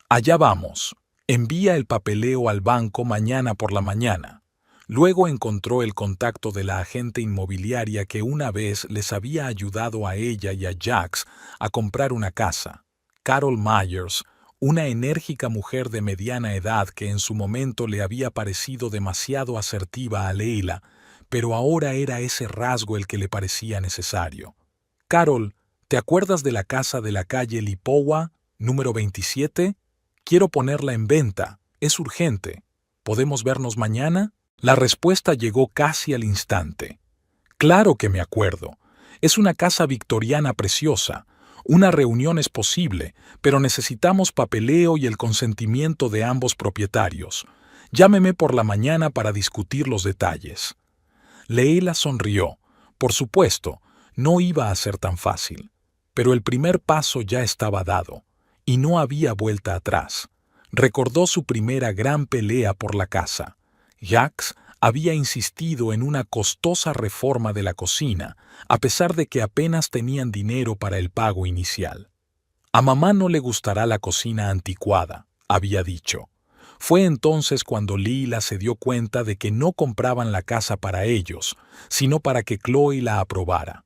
Allá vamos. Envía el papeleo al banco mañana por la mañana. Luego encontró el contacto de la agente inmobiliaria que una vez les había ayudado a ella y a Jax a comprar una casa, Carol Myers, una enérgica mujer de mediana edad que en su momento le había parecido demasiado asertiva a Leila, pero ahora era ese rasgo el que le parecía necesario. Carol, ¿te acuerdas de la casa de la calle Lipowa, número 27? Quiero ponerla en venta. Es urgente. ¿Podemos vernos mañana? La respuesta llegó casi al instante. Claro que me acuerdo. Es una casa victoriana preciosa. Una reunión es posible, pero necesitamos papeleo y el consentimiento de ambos propietarios. Llámeme por la mañana para discutir los detalles. Leila sonrió. Por supuesto, no iba a ser tan fácil. Pero el primer paso ya estaba dado, y no había vuelta atrás. Recordó su primera gran pelea por la casa. Jax había insistido en una costosa reforma de la cocina, a pesar de que apenas tenían dinero para el pago inicial. A mamá no le gustará la cocina anticuada, había dicho. Fue entonces cuando Leila se dio cuenta de que no compraban la casa para ellos, sino para que Chloe la aprobara.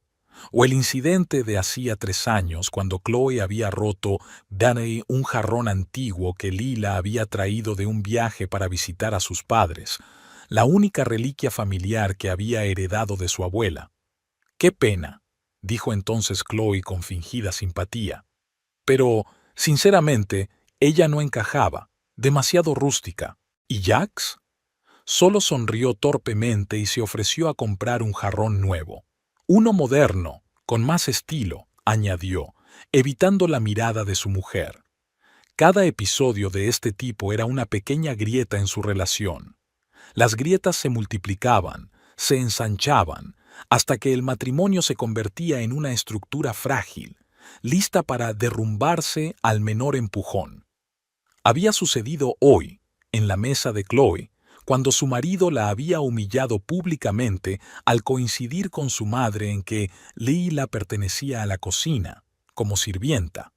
O el incidente de hacía 3 años, cuando Chloe había roto Danny un jarrón antiguo que Leila había traído de un viaje para visitar a sus padres, la única reliquia familiar que había heredado de su abuela. «Qué pena», dijo entonces Chloe con fingida simpatía. Pero, sinceramente, ella no encajaba, demasiado rústica. ¿Y Jax? Solo sonrió torpemente y se ofreció a comprar un jarrón nuevo. Uno moderno, con más estilo, añadió, evitando la mirada de su mujer. Cada episodio de este tipo era una pequeña grieta en su relación. Las grietas se multiplicaban, se ensanchaban, hasta que el matrimonio se convertía en una estructura frágil, lista para derrumbarse al menor empujón. Había sucedido hoy, en la mesa de Chloe, cuando su marido la había humillado públicamente al coincidir con su madre en que Leila pertenecía a la cocina, como sirvienta.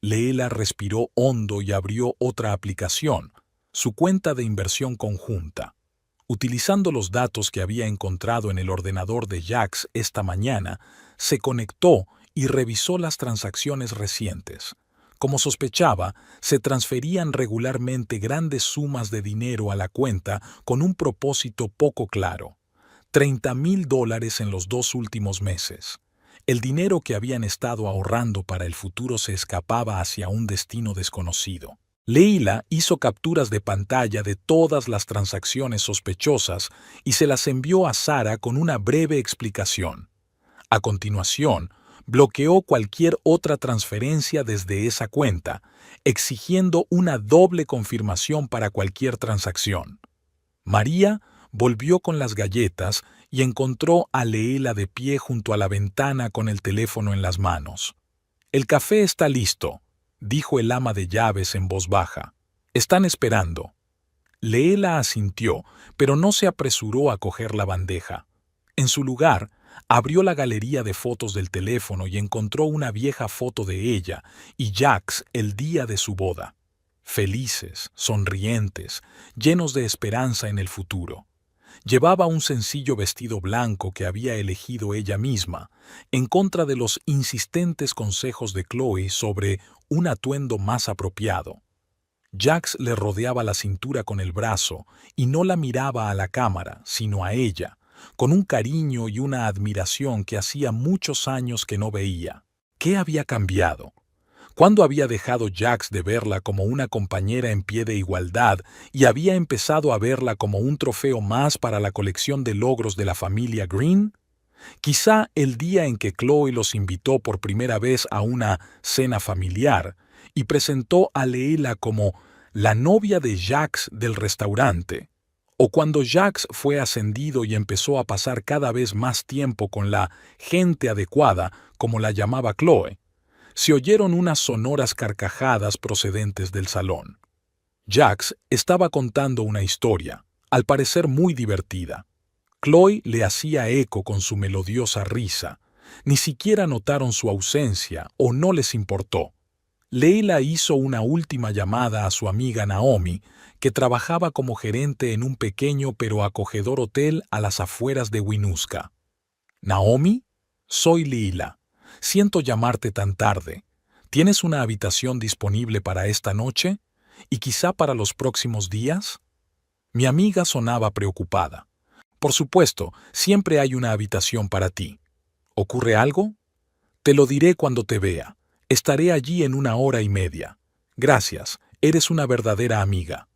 Leela respiró hondo y abrió otra aplicación, su cuenta de inversión conjunta. Utilizando los datos que había encontrado en el ordenador de Jax esta mañana, se conectó y revisó las transacciones recientes. Como sospechaba, se transferían regularmente grandes sumas de dinero a la cuenta con un propósito poco claro. $30,000 en los 2 últimos meses. El dinero que habían estado ahorrando para el futuro se escapaba hacia un destino desconocido. Leela hizo capturas de pantalla de todas las transacciones sospechosas y se las envió a Sara con una breve explicación. A continuación, bloqueó cualquier otra transferencia desde esa cuenta, exigiendo una doble confirmación para cualquier transacción. María volvió con las galletas y encontró a Leela de pie junto a la ventana con el teléfono en las manos. «El café está listo», dijo el ama de llaves en voz baja. «Están esperando». Leela asintió, pero no se apresuró a coger la bandeja. En su lugar, abrió la galería de fotos del teléfono y encontró una vieja foto de ella y Jax el día de su boda. Felices, sonrientes, llenos de esperanza en el futuro. Llevaba un sencillo vestido blanco que había elegido ella misma, en contra de los insistentes consejos de Chloe sobre un atuendo más apropiado. Jax le rodeaba la cintura con el brazo y no la miraba a la cámara, sino a ella, con un cariño y una admiración que hacía muchos años que no veía. ¿Qué había cambiado? ¿Cuándo había dejado Jax de verla como una compañera en pie de igualdad y había empezado a verla como un trofeo más para la colección de logros de la familia Green? Quizá el día en que Chloe los invitó por primera vez a una cena familiar y presentó a Leela como la novia de Jax del restaurante, o cuando Jax fue ascendido y empezó a pasar cada vez más tiempo con la gente adecuada, como la llamaba Chloe. Se oyeron unas sonoras carcajadas procedentes del salón. Jax estaba contando una historia, al parecer muy divertida. Chloe le hacía eco con su melodiosa risa. Ni siquiera notaron su ausencia o no les importó. Leela hizo una última llamada a su amiga Naomi, que trabajaba como gerente en un pequeño pero acogedor hotel a las afueras de Winooska. «¿Naomi? Soy Leela. Siento llamarte tan tarde. ¿Tienes una habitación disponible para esta noche? ¿Y quizá para los próximos días?» Mi amiga sonaba preocupada. «Por supuesto, siempre hay una habitación para ti. ¿Ocurre algo? Te lo diré cuando te vea. Estaré allí en 1 hora y media. Gracias, eres una verdadera amiga».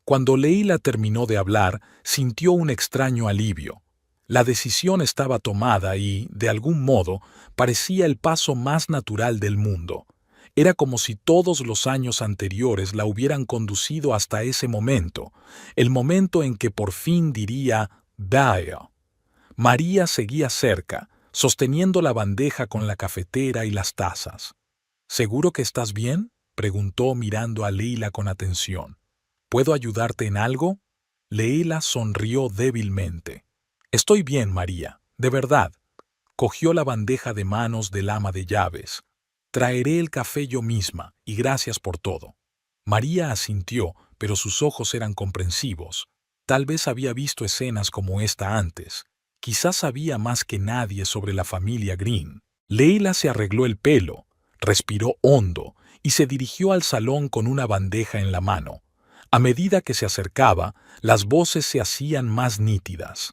Cuando Leila terminó de hablar, sintió un extraño alivio. La decisión estaba tomada y, de algún modo, parecía el paso más natural del mundo. Era como si todos los años anteriores la hubieran conducido hasta ese momento, el momento en que por fin diría «Bye». María seguía cerca, sosteniendo la bandeja con la cafetera y las tazas. «¿Seguro que estás bien?», preguntó mirando a Leila con atención. «¿Puedo ayudarte en algo?». Leila sonrió débilmente. «Estoy bien, María, de verdad». Cogió la bandeja de manos del ama de llaves. «Traeré el café yo misma, y gracias por todo». María asintió, pero sus ojos eran comprensivos. Tal vez había visto escenas como esta antes. Quizás sabía más que nadie sobre la familia Green. Leila se arregló el pelo, respiró hondo y se dirigió al salón con una bandeja en la mano. A medida que se acercaba, las voces se hacían más nítidas.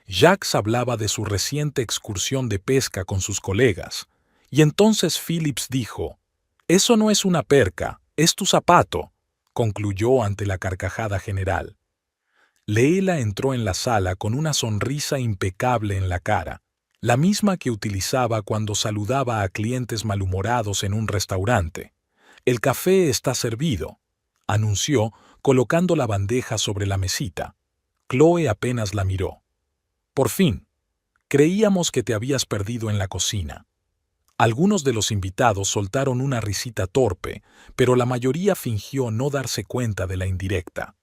Jax hablaba de su reciente excursión de pesca con sus colegas, y entonces Phillips dijo: «Eso no es una perca, es tu zapato», concluyó ante la carcajada general. Leela entró en la sala con una sonrisa impecable en la cara, la misma que utilizaba cuando saludaba a clientes malhumorados en un restaurante. «El café está servido», anunció, colocando la bandeja sobre la mesita. Chloe apenas la miró. «Por fin. Creíamos que te habías perdido en la cocina». Algunos de los invitados soltaron una risita torpe, pero la mayoría fingió no darse cuenta de la indirecta.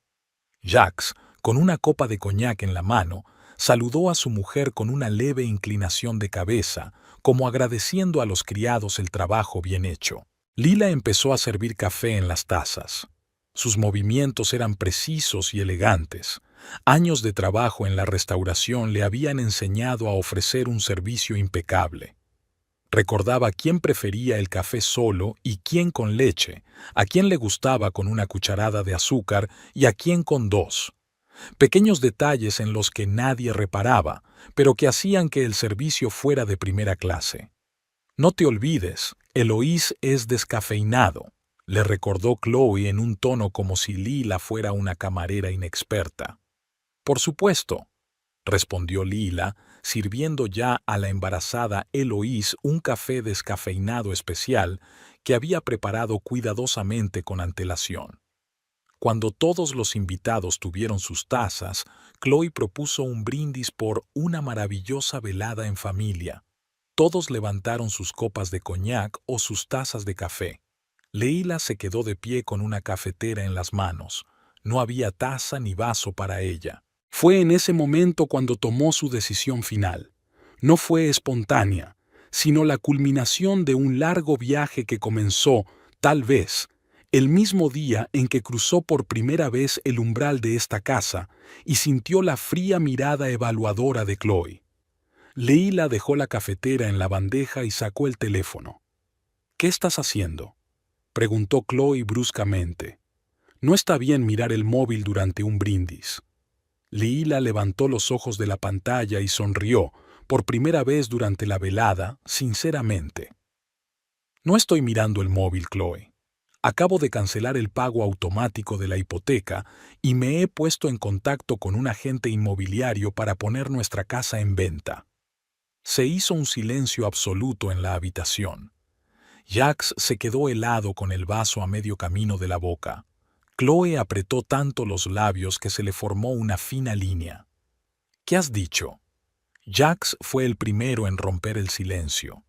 Jax, con una copa de coñac en la mano, saludó a su mujer con una leve inclinación de cabeza, como agradeciendo a los criados el trabajo bien hecho. Lila empezó a servir café en las tazas. Sus movimientos eran precisos y elegantes. Años de trabajo en la restauración le habían enseñado a ofrecer un servicio impecable. Recordaba quién prefería el café solo y quién con leche, a quién le gustaba con una cucharada de azúcar y a quién con dos. Pequeños detalles en los que nadie reparaba, pero que hacían que el servicio fuera de primera clase. No te olvides, Eloís es descafeinado, le recordó Chloe en un tono como si Lila fuera una camarera inexperta. Por supuesto, respondió Lila, sirviendo ya a la embarazada Eloís un café descafeinado especial que había preparado cuidadosamente con antelación. Cuando todos los invitados tuvieron sus tazas, Chloe propuso un brindis por una maravillosa velada en familia. Todos levantaron sus copas de coñac o sus tazas de café. Leila se quedó de pie con una cafetera en las manos. No había taza ni vaso para ella. Fue en ese momento cuando tomó su decisión final. No fue espontánea, sino la culminación de un largo viaje que comenzó, tal vez, el mismo día en que cruzó por primera vez el umbral de esta casa y sintió la fría mirada evaluadora de Chloe. Leila dejó la cafetera en la bandeja y sacó el teléfono. «¿Qué estás haciendo?», preguntó Chloe bruscamente. «No está bien mirar el móvil durante un brindis». Leila levantó los ojos de la pantalla y sonrió, por primera vez durante la velada, sinceramente. «No estoy mirando el móvil, Chloe. Acabo de cancelar el pago automático de la hipoteca y me he puesto en contacto con un agente inmobiliario para poner nuestra casa en venta». Se hizo un silencio absoluto en la habitación. Jax se quedó helado con el vaso a medio camino de la boca. Chloe apretó tanto los labios que se le formó una fina línea. «¿Qué has dicho?». Jax fue el primero en romper el silencio.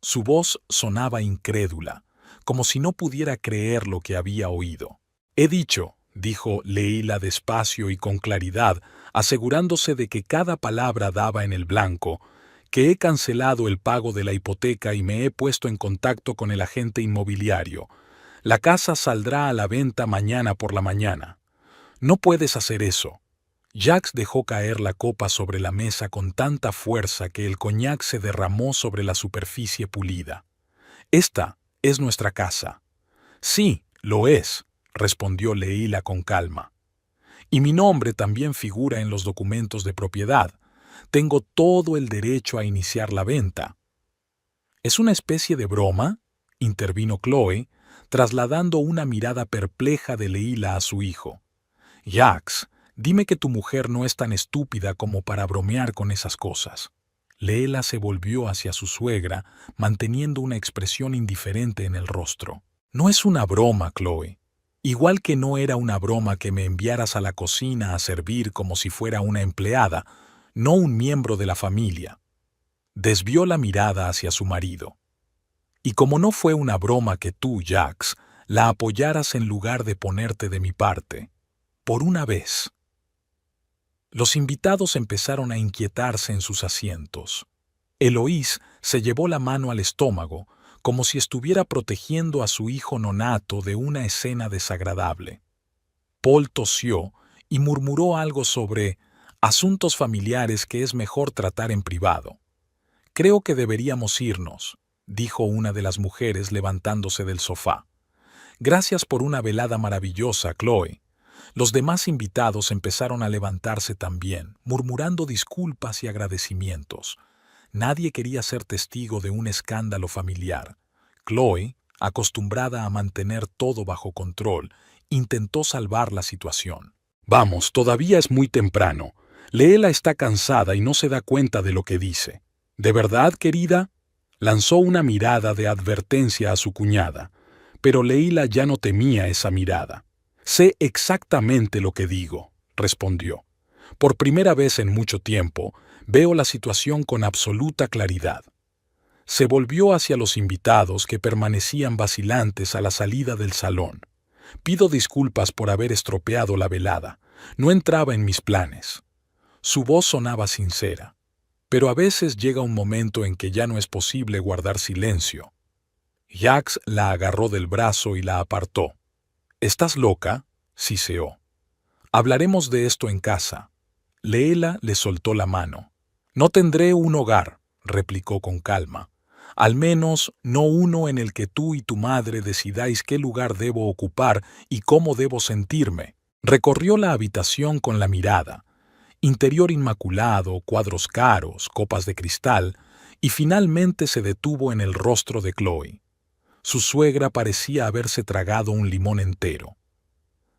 Su voz sonaba incrédula, como si no pudiera creer lo que había oído. «He dicho», dijo Leila despacio y con claridad, asegurándose de que cada palabra daba en el blanco, «que he cancelado el pago de la hipoteca y me he puesto en contacto con el agente inmobiliario. La casa saldrá a la venta mañana por la mañana». «No puedes hacer eso». Jax dejó caer la copa sobre la mesa con tanta fuerza que el coñac se derramó sobre la superficie pulida. «Esta es nuestra casa». «Sí, lo es», respondió Leila con calma. «Y mi nombre también figura en los documentos de propiedad. Tengo todo el derecho a iniciar la venta». «¿Es una especie de broma?», intervino Chloe, trasladando una mirada perpleja de Leila a su hijo. «Jax, dime que tu mujer no es tan estúpida como para bromear con esas cosas». Leila se volvió hacia su suegra, manteniendo una expresión indiferente en el rostro. «No es una broma, Chloe. Igual que no era una broma que me enviaras a la cocina a servir como si fuera una empleada, no un miembro de la familia». Desvió la mirada hacia su marido. «Y como no fue una broma que tú, Jax, la apoyaras en lugar de ponerte de mi parte. Por una vez». Los invitados empezaron a inquietarse en sus asientos. Eloís se llevó la mano al estómago, como si estuviera protegiendo a su hijo nonato de una escena desagradable. Paul tosió y murmuró algo sobre asuntos familiares que es mejor tratar en privado. «Creo que deberíamos irnos», dijo una de las mujeres levantándose del sofá. «Gracias por una velada maravillosa, Chloe». Los demás invitados empezaron a levantarse también, murmurando disculpas y agradecimientos. Nadie quería ser testigo de un escándalo familiar. Chloe, acostumbrada a mantener todo bajo control, intentó salvar la situación. «Vamos, todavía es muy temprano. Leila está cansada y no se da cuenta de lo que dice». «¿De verdad, querida?». Lanzó una mirada de advertencia a su cuñada, pero Leila ya no temía esa mirada. «Sé exactamente lo que digo», respondió. «Por primera vez en mucho tiempo, veo la situación con absoluta claridad». Se volvió hacia los invitados que permanecían vacilantes a la salida del salón. «Pido disculpas por haber estropeado la velada. No entraba en mis planes». Su voz sonaba sincera. Pero a veces llega un momento en que ya no es posible guardar silencio. Jax la agarró del brazo y la apartó. «¿Estás loca?», siseó. «Hablaremos de esto en casa». Leela le soltó la mano. «No tendré un hogar», replicó con calma. «Al menos no uno en el que tú y tu madre decidáis qué lugar debo ocupar y cómo debo sentirme». Recorrió la habitación con la mirada. Interior inmaculado, cuadros caros, copas de cristal, y finalmente se detuvo en el rostro de Chloe. Su suegra parecía haberse tragado un limón entero.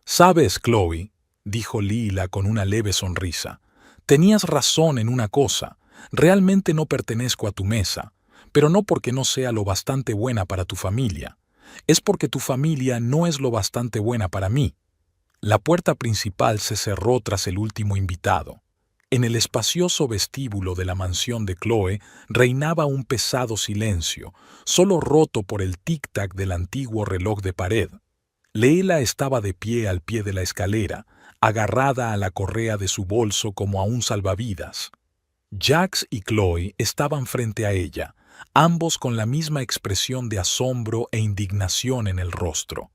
«Sabes, Chloe», dijo Leela con una leve sonrisa, «tenías razón en una cosa. Realmente no pertenezco a tu mesa, pero no porque no sea lo bastante buena para tu familia. Es porque tu familia no es lo bastante buena para mí». La puerta principal se cerró tras el último invitado. En el espacioso vestíbulo de la mansión de Chloe reinaba un pesado silencio, solo roto por el tic-tac del antiguo reloj de pared. Leela estaba de pie al pie de la escalera, agarrada a la correa de su bolso como a un salvavidas. Jax y Chloe estaban frente a ella, ambos con la misma expresión de asombro e indignación en el rostro.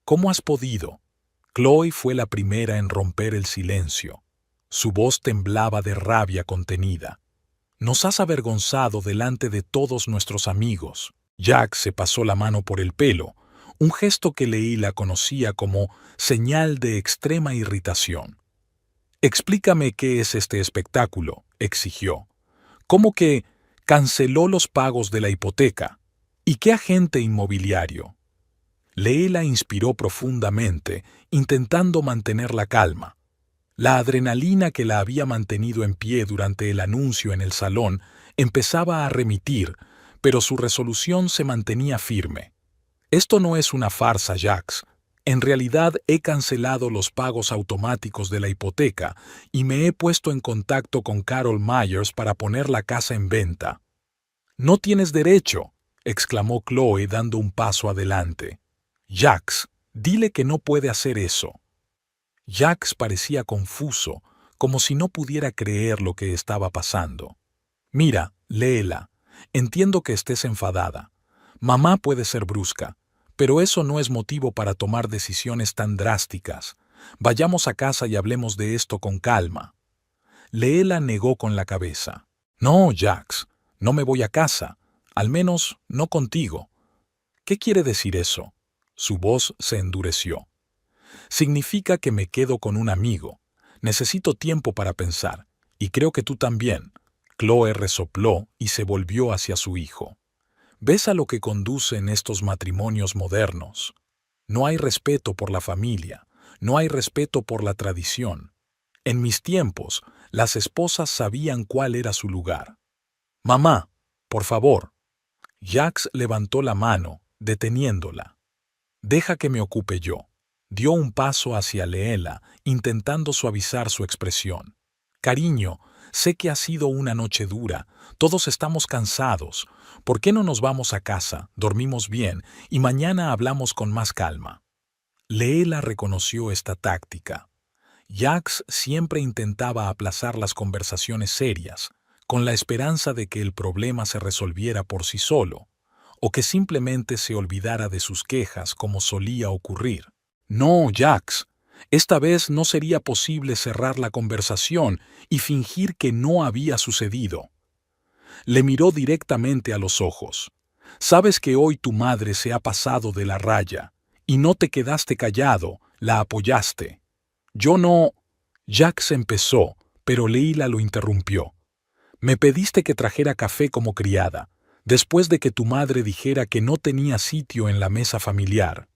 «¿Cómo has podido?». Chloe fue la primera en romper el silencio. Su voz temblaba de rabia contenida. «Nos has avergonzado delante de todos nuestros amigos». Jax se pasó la mano por el pelo, un gesto que Leela conocía como señal de extrema irritación. «Explícame qué es este espectáculo», exigió. «¿Cómo que canceló los pagos de la hipoteca? ¿Y qué agente inmobiliario?». Leela inspiró profundamente, intentando mantener la calma. La adrenalina que la había mantenido en pie durante el anuncio en el salón empezaba a remitir, pero su resolución se mantenía firme. «Esto no es una farsa, Jax. En realidad he cancelado los pagos automáticos de la hipoteca y me he puesto en contacto con Carol Myers para poner la casa en venta». «No tienes derecho», exclamó Chloe dando un paso adelante. «Jax, dile que no puede hacer eso». Jax parecía confuso, como si no pudiera creer lo que estaba pasando. «Mira, Leela, entiendo que estés enfadada. Mamá puede ser brusca, pero eso no es motivo para tomar decisiones tan drásticas. Vayamos a casa y hablemos de esto con calma». Leela negó con la cabeza. «No, Jax, no me voy a casa, al menos no contigo». «¿Qué quiere decir eso?». Su voz se endureció. «Significa que me quedo con un amigo. Necesito tiempo para pensar, y creo que tú también». Chloe resopló y se volvió hacia su hijo. «¿Ves a lo que conducen estos matrimonios modernos? No hay respeto por la familia, no hay respeto por la tradición. En mis tiempos, las esposas sabían cuál era su lugar». «Mamá, por favor». Jax levantó la mano, deteniéndola. «Deja que me ocupe yo». Dio un paso hacia Leela, intentando suavizar su expresión. «Cariño, sé que ha sido una noche dura, todos estamos cansados. ¿Por qué no nos vamos a casa, dormimos bien y mañana hablamos con más calma?». Leela reconoció esta táctica. Jax siempre intentaba aplazar las conversaciones serias, con la esperanza de que el problema se resolviera por sí solo, o que simplemente se olvidara de sus quejas como solía ocurrir. «No, Jax, esta vez no sería posible cerrar la conversación y fingir que no había sucedido». Le miró directamente a los ojos. «Sabes que hoy tu madre se ha pasado de la raya, y no te quedaste callado, la apoyaste». «Yo no». Jax empezó, pero Leela lo interrumpió. «Me pediste que trajera café como criada, después de que tu madre dijera que no tenía sitio en la mesa familiar».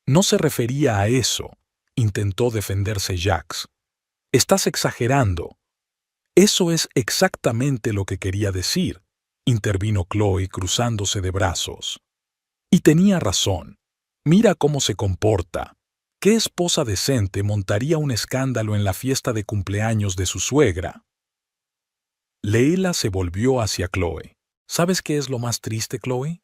«No se refería a eso», intentó defenderse Jax. «Estás exagerando». «Eso es exactamente lo que quería decir», intervino Chloe cruzándose de brazos. «Y tenía razón. Mira cómo se comporta. ¿Qué esposa decente montaría un escándalo en la fiesta de cumpleaños de su suegra?». Leela se volvió hacia Chloe. «¿Sabes qué es lo más triste, Chloe?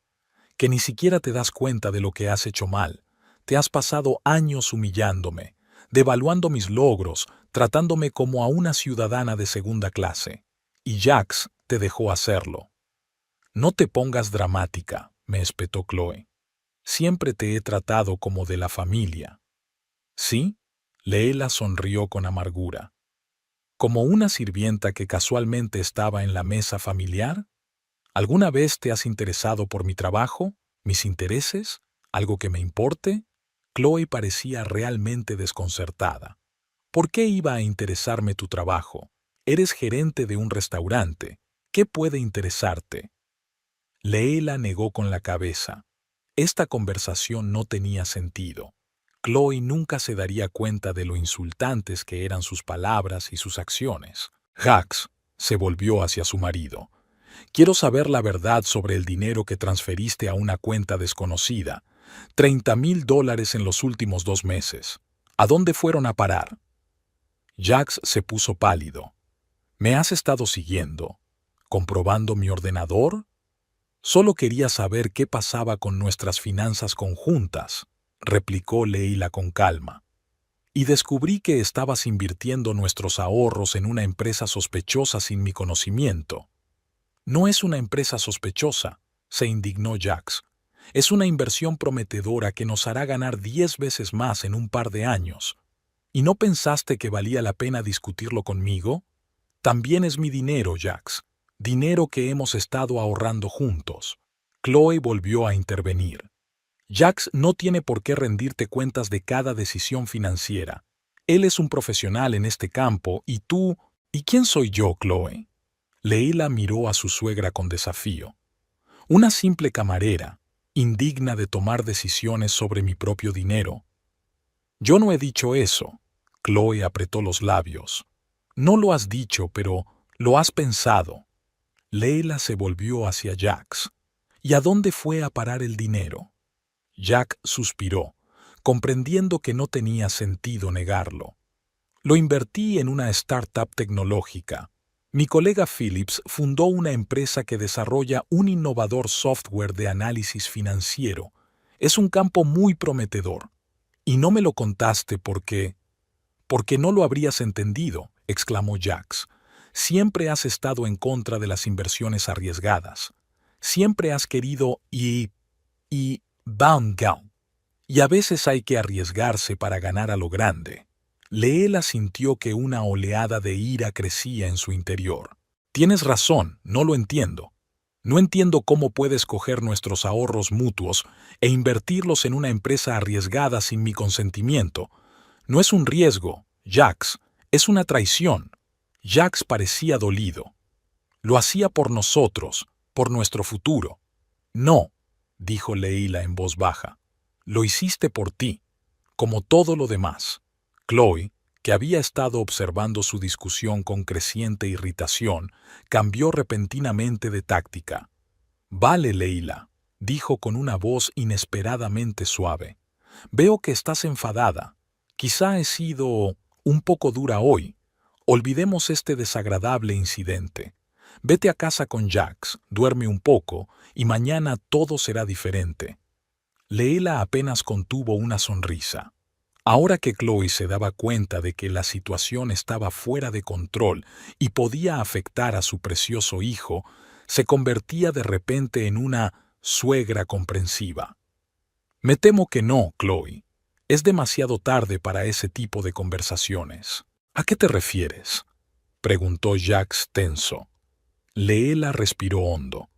Que ni siquiera te das cuenta de lo que has hecho mal. Te has pasado años humillándome, devaluando mis logros, tratándome como a una ciudadana de segunda clase. Y Jax te dejó hacerlo». «No te pongas dramática». me espetó Chloe. Siempre te he tratado como de la familia. ¿Sí? Leela sonrió con amargura. ¿Como una sirvienta que casualmente estaba en la mesa familiar? ¿Alguna vez te has interesado por mi trabajo, mis intereses, algo que me importe? Chloe parecía realmente desconcertada. ¿Por qué iba a interesarme tu trabajo? Eres gerente de un restaurante. ¿Qué puede interesarte? Leela negó con la cabeza. Esta conversación no tenía sentido. Chloe nunca se daría cuenta de lo insultantes que eran sus palabras y sus acciones. Jax se volvió hacia su marido. Quiero saber la verdad sobre el dinero que transferiste a una cuenta desconocida. $30,000 en los últimos 2 meses. ¿A dónde fueron a parar? Jax se puso pálido. ¿Me has estado siguiendo? ¿Comprobando mi ordenador? Solo quería saber qué pasaba con nuestras finanzas conjuntas, replicó Leila con calma. Y descubrí que estabas invirtiendo nuestros ahorros en una empresa sospechosa sin mi conocimiento. No es una empresa sospechosa, se indignó Jax. Es una inversión prometedora que nos hará ganar 10 veces más en un par de años. ¿Y no pensaste que valía la pena discutirlo conmigo? También es mi dinero, Jax. Dinero que hemos estado ahorrando juntos. Chloe volvió a intervenir. Jax no tiene por qué rendirte cuentas de cada decisión financiera. Él es un profesional en este campo y tú... ¿Y quién soy yo, Chloe? Leila miró a su suegra con desafío. Una simple camarera, indigna de tomar decisiones sobre mi propio dinero. Yo no he dicho eso. Chloe apretó los labios. No lo has dicho, pero lo has pensado. Leila se volvió hacia Jax. ¿Y a dónde fue a parar el dinero? Jack suspiró, comprendiendo que no tenía sentido negarlo. Lo invertí en una startup tecnológica. Mi colega Phillips fundó una empresa que desarrolla un innovador software de análisis financiero. Es un campo muy prometedor. Y no me lo contaste porque... Porque no lo habrías entendido, exclamó Jax. Siempre has estado en contra de las inversiones arriesgadas. Siempre has querido Bound Gown. Y a veces hay que arriesgarse para ganar a lo grande. Leela sintió que una oleada de ira crecía en su interior. Tienes razón, no lo entiendo. No entiendo cómo puedes coger nuestros ahorros mutuos e invertirlos en una empresa arriesgada sin mi consentimiento. No es un riesgo, Jax, es una traición. Jax parecía dolido. Lo hacía por nosotros, por nuestro futuro. No, dijo Leila en voz baja. Lo hiciste por ti, como todo lo demás. Chloe, que había estado observando su discusión con creciente irritación, cambió repentinamente de táctica. Vale, Leila, dijo con una voz inesperadamente suave. Veo que estás enfadada. Quizá he sido un poco dura hoy. Olvidemos este desagradable incidente. Vete a casa con Jax, duerme un poco, y mañana todo será diferente. Leila apenas contuvo una sonrisa. Ahora que Chloe se daba cuenta de que la situación estaba fuera de control y podía afectar a su precioso hijo, se convertía de repente en una suegra comprensiva. Me temo que no, Chloe. Es demasiado tarde para ese tipo de conversaciones. ¿A qué te refieres?, preguntó Jax tenso. Leela respiró hondo.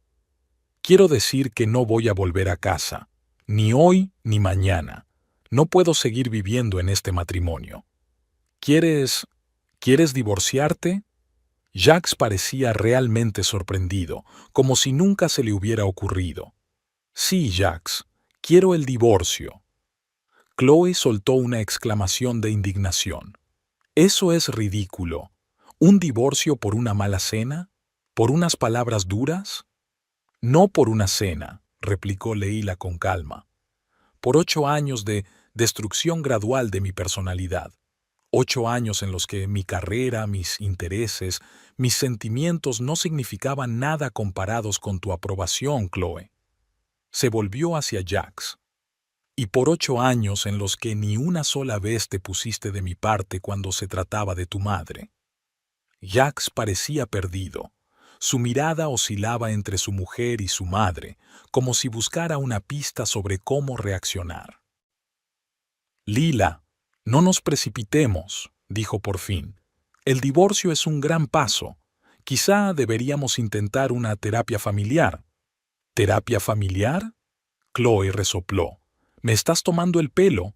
Quiero decir que no voy a volver a casa, ni hoy ni mañana. No puedo seguir viviendo en este matrimonio. ¿Quieres divorciarte? Jax parecía realmente sorprendido, como si nunca se le hubiera ocurrido. Sí, Jax, quiero el divorcio. Chloe soltó una exclamación de indignación. Eso es ridículo. ¿Un divorcio por una mala cena? ¿Por unas palabras duras? No por una cena, replicó Leila con calma. Por 8 años de destrucción gradual de mi personalidad. 8 años en los que mi carrera, mis intereses, mis sentimientos no significaban nada comparados con tu aprobación, Chloe. Se volvió hacia Jax. Y por 8 años en los que ni una sola vez te pusiste de mi parte cuando se trataba de tu madre. Jax parecía perdido. Su mirada oscilaba entre su mujer y su madre, como si buscara una pista sobre cómo reaccionar. Lila, no nos precipitemos, dijo por fin. El divorcio es un gran paso. Quizá deberíamos intentar una terapia familiar. ¿Terapia familiar? Chloe resopló. ¿Me estás tomando el pelo?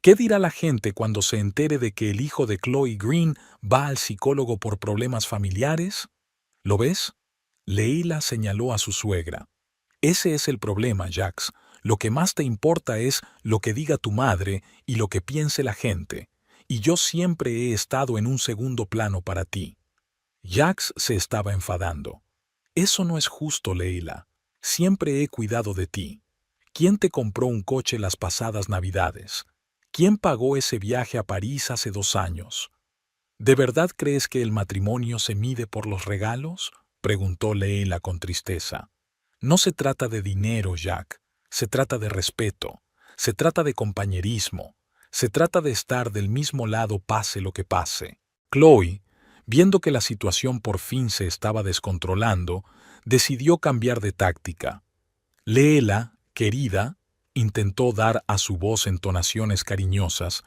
¿Qué dirá la gente cuando se entere de que el hijo de Chloe Green va al psicólogo por problemas familiares? ¿Lo ves? Leila señaló a su suegra. Ese es el problema, Jax. Lo que más te importa es lo que diga tu madre y lo que piense la gente. Y yo siempre he estado en un segundo plano para ti. Jax se estaba enfadando. Eso no es justo, Leila. Siempre he cuidado de ti. ¿Quién te compró un coche las pasadas Navidades? ¿Quién pagó ese viaje a París hace 2 años? ¿De verdad crees que el matrimonio se mide por los regalos? Preguntó Leila con tristeza. No se trata de dinero, Jack. Se trata de respeto. Se trata de compañerismo. Se trata de estar del mismo lado pase lo que pase. Chloe, viendo que la situación por fin se estaba descontrolando, decidió cambiar de táctica. Leila, querida, intentó dar a su voz entonaciones cariñosas.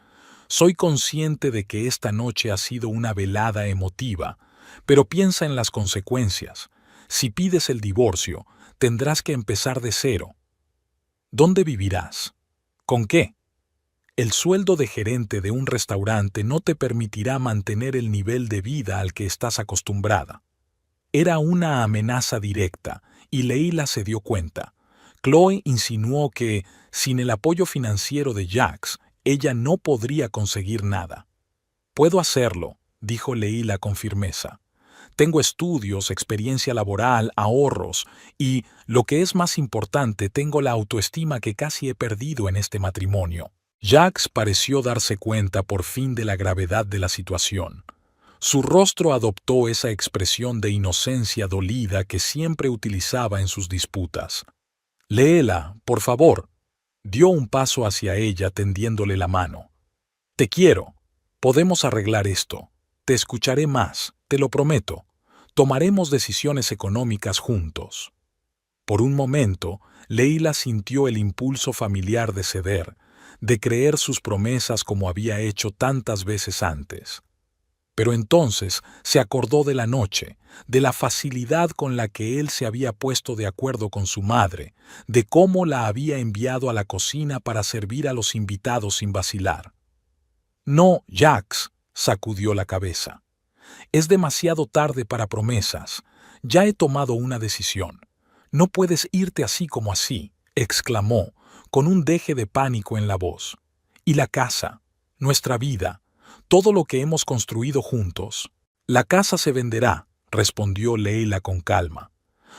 Soy consciente de que esta noche ha sido una velada emotiva, pero piensa en las consecuencias. Si pides el divorcio, tendrás que empezar de cero. ¿Dónde vivirás? ¿Con qué? El sueldo de gerente de un restaurante no te permitirá mantener el nivel de vida al que estás acostumbrada. Era una amenaza directa, y Leila se dio cuenta. Chloe insinuó que, sin el apoyo financiero de Jax, ella no podría conseguir nada. Puedo hacerlo, dijo Leila con firmeza. Tengo estudios, experiencia laboral, ahorros y, lo que es más importante, tengo la autoestima que casi he perdido en este matrimonio. Jax pareció darse cuenta por fin de la gravedad de la situación. Su rostro adoptó esa expresión de inocencia dolida que siempre utilizaba en sus disputas. Léela, por favor. Dio un paso hacia ella tendiéndole la mano. Te quiero. Podemos arreglar esto. Te escucharé más, te lo prometo. Tomaremos decisiones económicas juntos. Por un momento, Leila sintió el impulso familiar de ceder, de creer sus promesas como había hecho tantas veces antes. Pero entonces se acordó de la noche, de la facilidad con la que él se había puesto de acuerdo con su madre, de cómo la había enviado a la cocina para servir a los invitados sin vacilar. No, Jax, sacudió la cabeza. Es demasiado tarde para promesas. Ya he tomado una decisión. No puedes irte así como así, exclamó, con un deje de pánico en la voz. Y la casa, nuestra vida, todo lo que hemos construido juntos. La casa se venderá, respondió Leila con calma.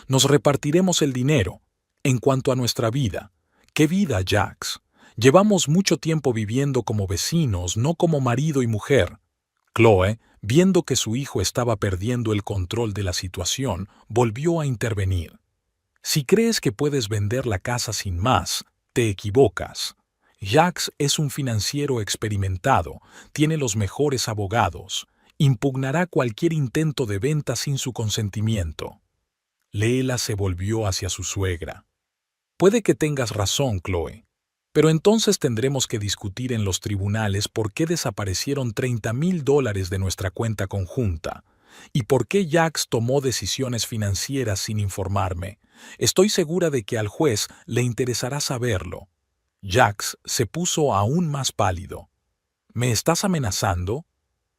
Nos repartiremos el dinero. En cuanto a nuestra vida, ¿qué vida, Jax? Llevamos mucho tiempo viviendo como vecinos, no como marido y mujer. Chloe, viendo que su hijo estaba perdiendo el control de la situación, volvió a intervenir. Si crees que puedes vender la casa sin más, te equivocas. Jax es un financiero experimentado, tiene los mejores abogados, impugnará cualquier intento de venta sin su consentimiento. Leila se volvió hacia su suegra. Puede que tengas razón, Chloe, pero entonces tendremos que discutir en los tribunales por qué desaparecieron $30,000 de nuestra cuenta conjunta y por qué Jax tomó decisiones financieras sin informarme. Estoy segura de que al juez le interesará saberlo. Jax se puso aún más pálido. ¿Me estás amenazando?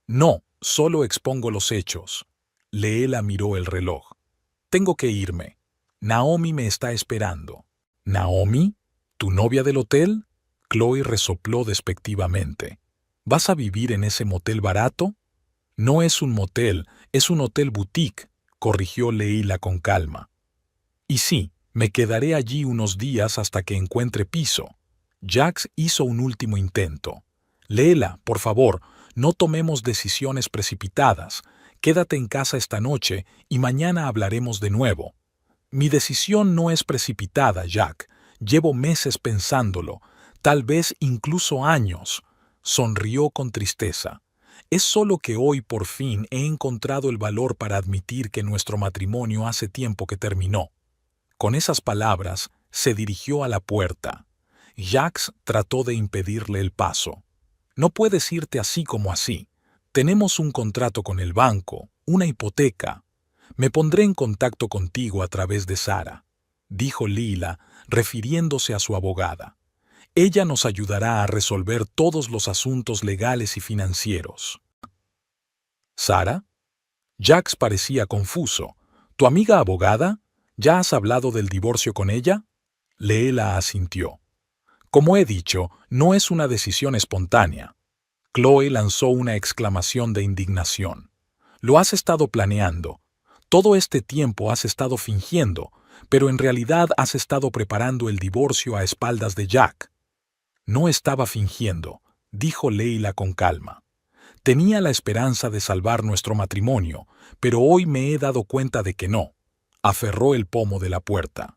No, solo expongo los hechos. Leela miró el reloj. Tengo que irme. Naomi me está esperando. ¿Naomi? ¿Tu novia del hotel? Chloe resopló despectivamente. ¿Vas a vivir en ese motel barato? No es un motel, es un hotel boutique, corrigió Leila con calma. Y sí, me quedaré allí unos días hasta que encuentre piso. Jax hizo un último intento. Leela, por favor, no tomemos decisiones precipitadas. Quédate en casa esta noche y mañana hablaremos de nuevo. Mi decisión no es precipitada, Jack. Llevo meses pensándolo, tal vez incluso años. Sonrió con tristeza. Es solo que hoy por fin he encontrado el valor para admitir que nuestro matrimonio hace tiempo que terminó. Con esas palabras, se dirigió a la puerta. Jacques trató de impedirle el paso. No puedes irte así como así. Tenemos un contrato con el banco, una hipoteca. Me pondré en contacto contigo a través de Sara, dijo Lila, refiriéndose a su abogada. Ella nos ayudará a resolver todos los asuntos legales y financieros. ¿Sara? Jacques parecía confuso. ¿Tu amiga abogada? ¿Ya has hablado del divorcio con ella? Leela asintió. Como he dicho, no es una decisión espontánea. Chloe lanzó una exclamación de indignación. Lo has estado planeando. Todo este tiempo has estado fingiendo, pero en realidad has estado preparando el divorcio a espaldas de Jack. No estaba fingiendo, dijo Leila con calma. Tenía la esperanza de salvar nuestro matrimonio, pero hoy me he dado cuenta de que no. Aferró el pomo de la puerta.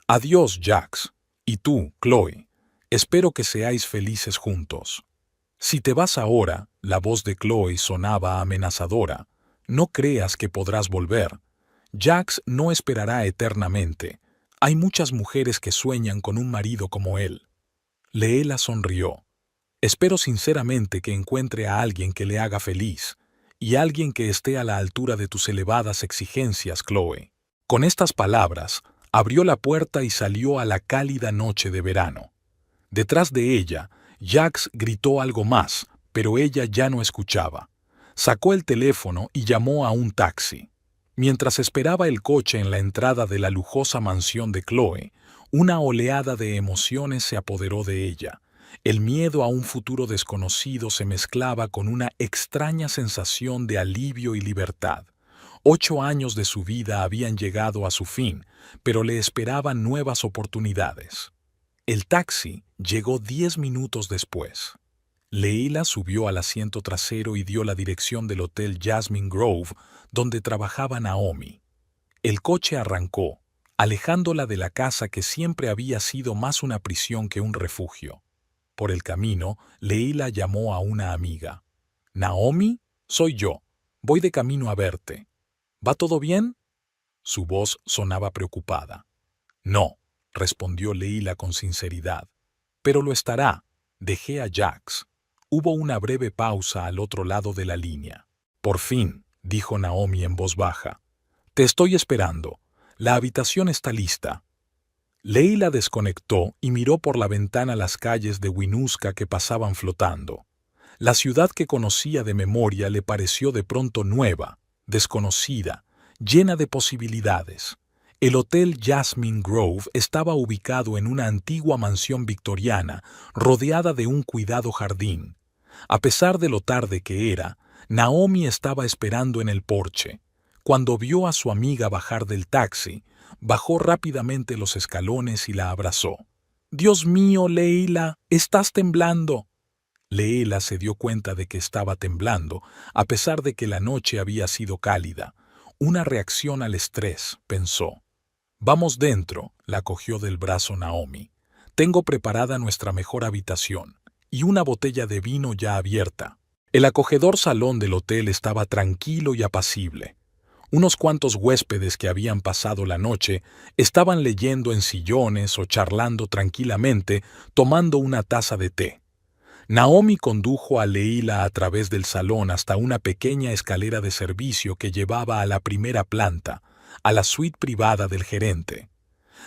Adiós, Jacques. Y tú, Chloe. Espero que seáis felices juntos. Si te vas ahora, la voz de Chloe sonaba amenazadora. No creas que podrás volver. Jacques no esperará eternamente. Hay muchas mujeres que sueñan con un marido como él. Leela sonrió. Espero sinceramente que encuentre a alguien que le haga feliz, y alguien que esté a la altura de tus elevadas exigencias, Chloe. Con estas palabras, abrió la puerta y salió a la cálida noche de verano. Detrás de ella, Jacques gritó algo más, pero ella ya no escuchaba. Sacó el teléfono y llamó a un taxi. Mientras esperaba el coche en la entrada de la lujosa mansión de Chloe, una oleada de emociones se apoderó de ella. El miedo a un futuro desconocido se mezclaba con una extraña sensación de alivio y libertad. 8 años de su vida habían llegado a su fin, pero le esperaban nuevas oportunidades. El taxi llegó 10 minutos después. Leila subió al asiento trasero y dio la dirección del hotel Jasmine Grove, donde trabajaba Naomi. El coche arrancó, alejándola de la casa que siempre había sido más una prisión que un refugio. Por el camino, Leila llamó a una amiga. «Naomi, soy yo. Voy de camino a verte. ¿Va todo bien?» Su voz sonaba preocupada. «No», respondió Leila con sinceridad. «Pero lo estará. Dejé a Jacques». Hubo una breve pausa al otro lado de la línea. «Por fin», dijo Naomi en voz baja. «Te estoy esperando. La habitación está lista». Leila desconectó y miró por la ventana las calles de Winooska que pasaban flotando. La ciudad que conocía de memoria le pareció de pronto nueva, desconocida, llena de posibilidades. El Hotel Jasmine Grove estaba ubicado en una antigua mansión victoriana, rodeada de un cuidado jardín. A pesar de lo tarde que era, Naomi estaba esperando en el porche. Cuando vio a su amiga bajar del taxi, bajó rápidamente los escalones y la abrazó. «Dios mío, Leila, estás temblando». Leila se dio cuenta de que estaba temblando, a pesar de que la noche había sido cálida. Una reacción al estrés, pensó. «Vamos dentro», la cogió del brazo Naomi. «Tengo preparada nuestra mejor habitación y una botella de vino ya abierta». El acogedor salón del hotel estaba tranquilo y apacible. Unos cuantos huéspedes que habían pasado la noche estaban leyendo en sillones o charlando tranquilamente, tomando una taza de té. Naomi condujo a Leila a través del salón hasta una pequeña escalera de servicio que llevaba a la primera planta, a la suite privada del gerente.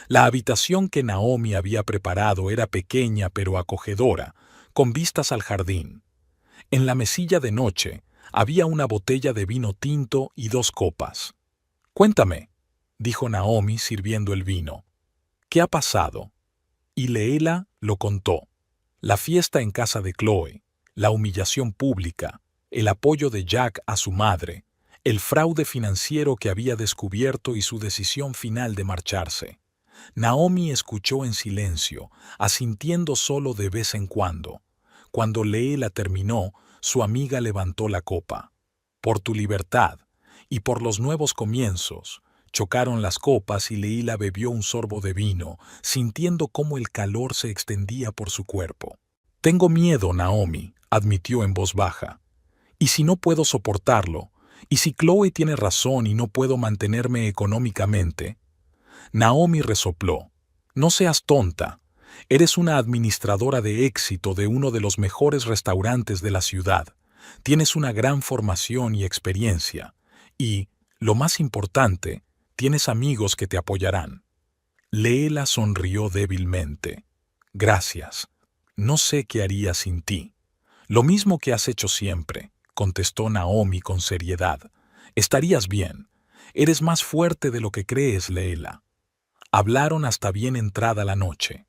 La habitación que Naomi había preparado era pequeña pero acogedora, con vistas al jardín. En la mesilla de noche había una botella de vino tinto y 2 copas. «Cuéntame», dijo Naomi sirviendo el vino. «¿Qué ha pasado?» Y Leila lo contó. La fiesta en casa de Chloe, la humillación pública, el apoyo de Jack a su madre, el fraude financiero que había descubierto y su decisión final de marcharse. Naomi escuchó en silencio, asintiendo solo de vez en cuando. Cuando Leila terminó, su amiga levantó la copa. «Por tu libertad y por los nuevos comienzos». Chocaron las copas y Leila bebió un sorbo de vino, sintiendo cómo el calor se extendía por su cuerpo. «Tengo miedo, Naomi», admitió en voz baja. ¿Y si no puedo soportarlo? ¿Y si Chloe tiene razón y no puedo mantenerme económicamente? Naomi resopló. No seas tonta. Eres una administradora de éxito de uno de los mejores restaurantes de la ciudad. Tienes una gran formación y experiencia. Y, lo más importante, tienes amigos que te apoyarán. Leela sonrió débilmente. Gracias. No sé qué haría sin ti. Lo mismo que has hecho siempre, contestó Naomi con seriedad. Estarías bien. Eres más fuerte de lo que crees, Leela. Hablaron hasta bien entrada la noche.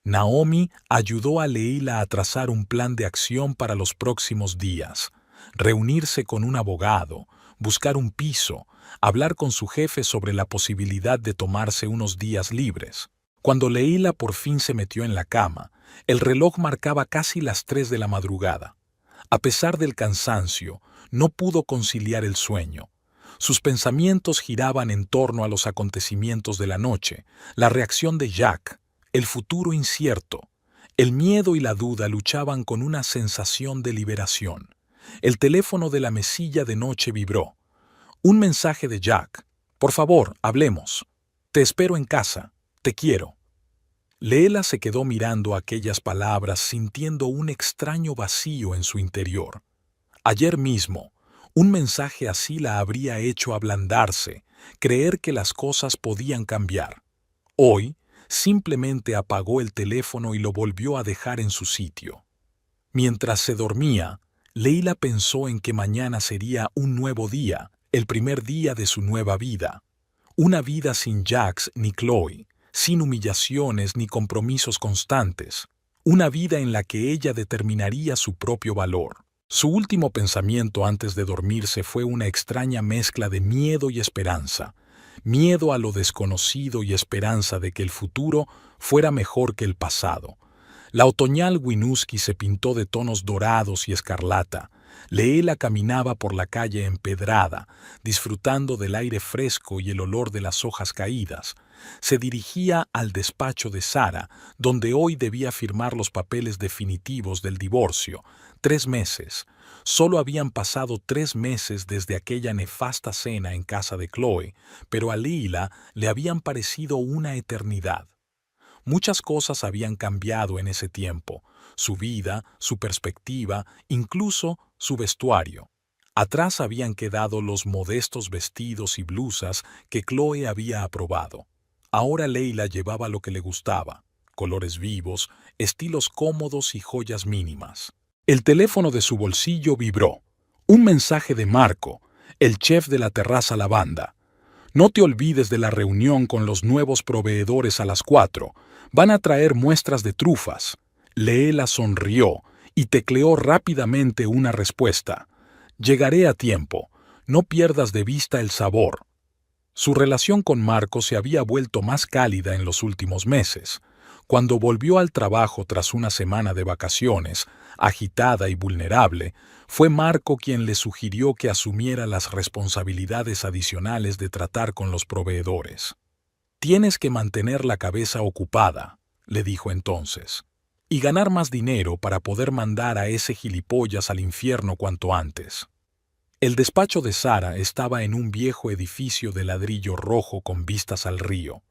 Naomi ayudó a Leela a trazar un plan de acción para los próximos días, reunirse con un abogado, buscar un piso, hablar con su jefe sobre la posibilidad de tomarse unos días libres. Cuando Leela por fin se metió en la cama, el reloj marcaba casi las 3 de la madrugada. A pesar del cansancio, no pudo conciliar el sueño. Sus pensamientos giraban en torno a los acontecimientos de la noche, la reacción de Jack, el futuro incierto. El miedo y la duda luchaban con una sensación de liberación. El teléfono de la mesilla de noche vibró. Un mensaje de Jack. Por favor, hablemos. Te espero en casa. Te quiero. Leela se quedó mirando aquellas palabras sintiendo un extraño vacío en su interior. Ayer mismo, un mensaje así la habría hecho ablandarse, creer que las cosas podían cambiar. Hoy, simplemente apagó el teléfono y lo volvió a dejar en su sitio. Mientras se dormía, Leila pensó en que mañana sería un nuevo día, el primer día de su nueva vida. Una vida sin Jax ni Chloe, sin humillaciones ni compromisos constantes. Una vida en la que ella determinaría su propio valor. Su último pensamiento antes de dormirse fue una extraña mezcla de miedo y esperanza. Miedo a lo desconocido y esperanza de que el futuro fuera mejor que el pasado. La otoñal Winooski se pintó de tonos dorados y escarlata. Leela caminaba por la calle empedrada, disfrutando del aire fresco y el olor de las hojas caídas. Se dirigía al despacho de Sara, donde hoy debía firmar los papeles definitivos del divorcio. 3 meses. Solo habían pasado 3 meses desde aquella nefasta cena en casa de Chloe, pero a Leela le habían parecido una eternidad. Muchas cosas habían cambiado en ese tiempo, su vida, su perspectiva, incluso su vestuario. Atrás habían quedado los modestos vestidos y blusas que Chloe había aprobado. Ahora Leila llevaba lo que le gustaba, colores vivos, estilos cómodos y joyas mínimas. El teléfono de su bolsillo vibró. Un mensaje de Marco, el chef de la terraza Lavanda. No te olvides de la reunión con los nuevos proveedores a las 4. Van a traer muestras de trufas. Leela sonrió y tecleó rápidamente una respuesta. Llegaré a tiempo. No pierdas de vista el sabor. Su relación con Marco se había vuelto más cálida en los últimos meses. Cuando volvió al trabajo tras una semana de vacaciones, agitada y vulnerable, fue Marco quien le sugirió que asumiera las responsabilidades adicionales de tratar con los proveedores. «Tienes que mantener la cabeza ocupada», le dijo entonces, «y ganar más dinero para poder mandar a ese gilipollas al infierno cuanto antes». El despacho de Sara estaba en un viejo edificio de ladrillo rojo con vistas al río.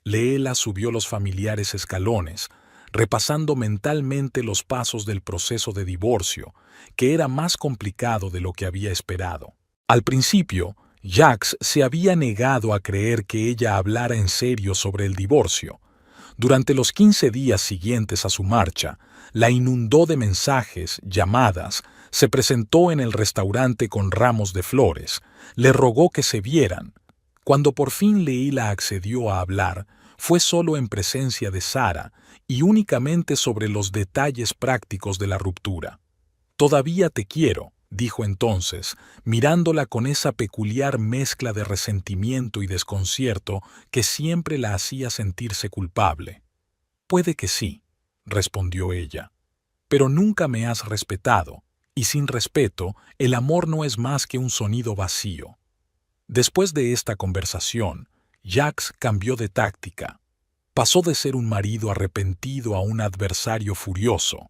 Leela subió los familiares escalones, repasando mentalmente los pasos del proceso de divorcio, que era más complicado de lo que había esperado. Al principio, Jax se había negado a creer que ella hablara en serio sobre el divorcio. Durante los 15 días siguientes a su marcha, la inundó de mensajes, llamadas, se presentó en el restaurante con ramos de flores, le rogó que se vieran. Cuando por fin Leila accedió a hablar, fue solo en presencia de Sara y únicamente sobre los detalles prácticos de la ruptura. «Todavía te quiero», dijo entonces, mirándola con esa peculiar mezcla de resentimiento y desconcierto que siempre la hacía sentirse culpable. «Puede que sí», respondió ella, «pero nunca me has respetado, y sin respeto, el amor no es más que un sonido vacío». Después de esta conversación, Jax cambió de táctica. Pasó de ser un marido arrepentido a un adversario furioso.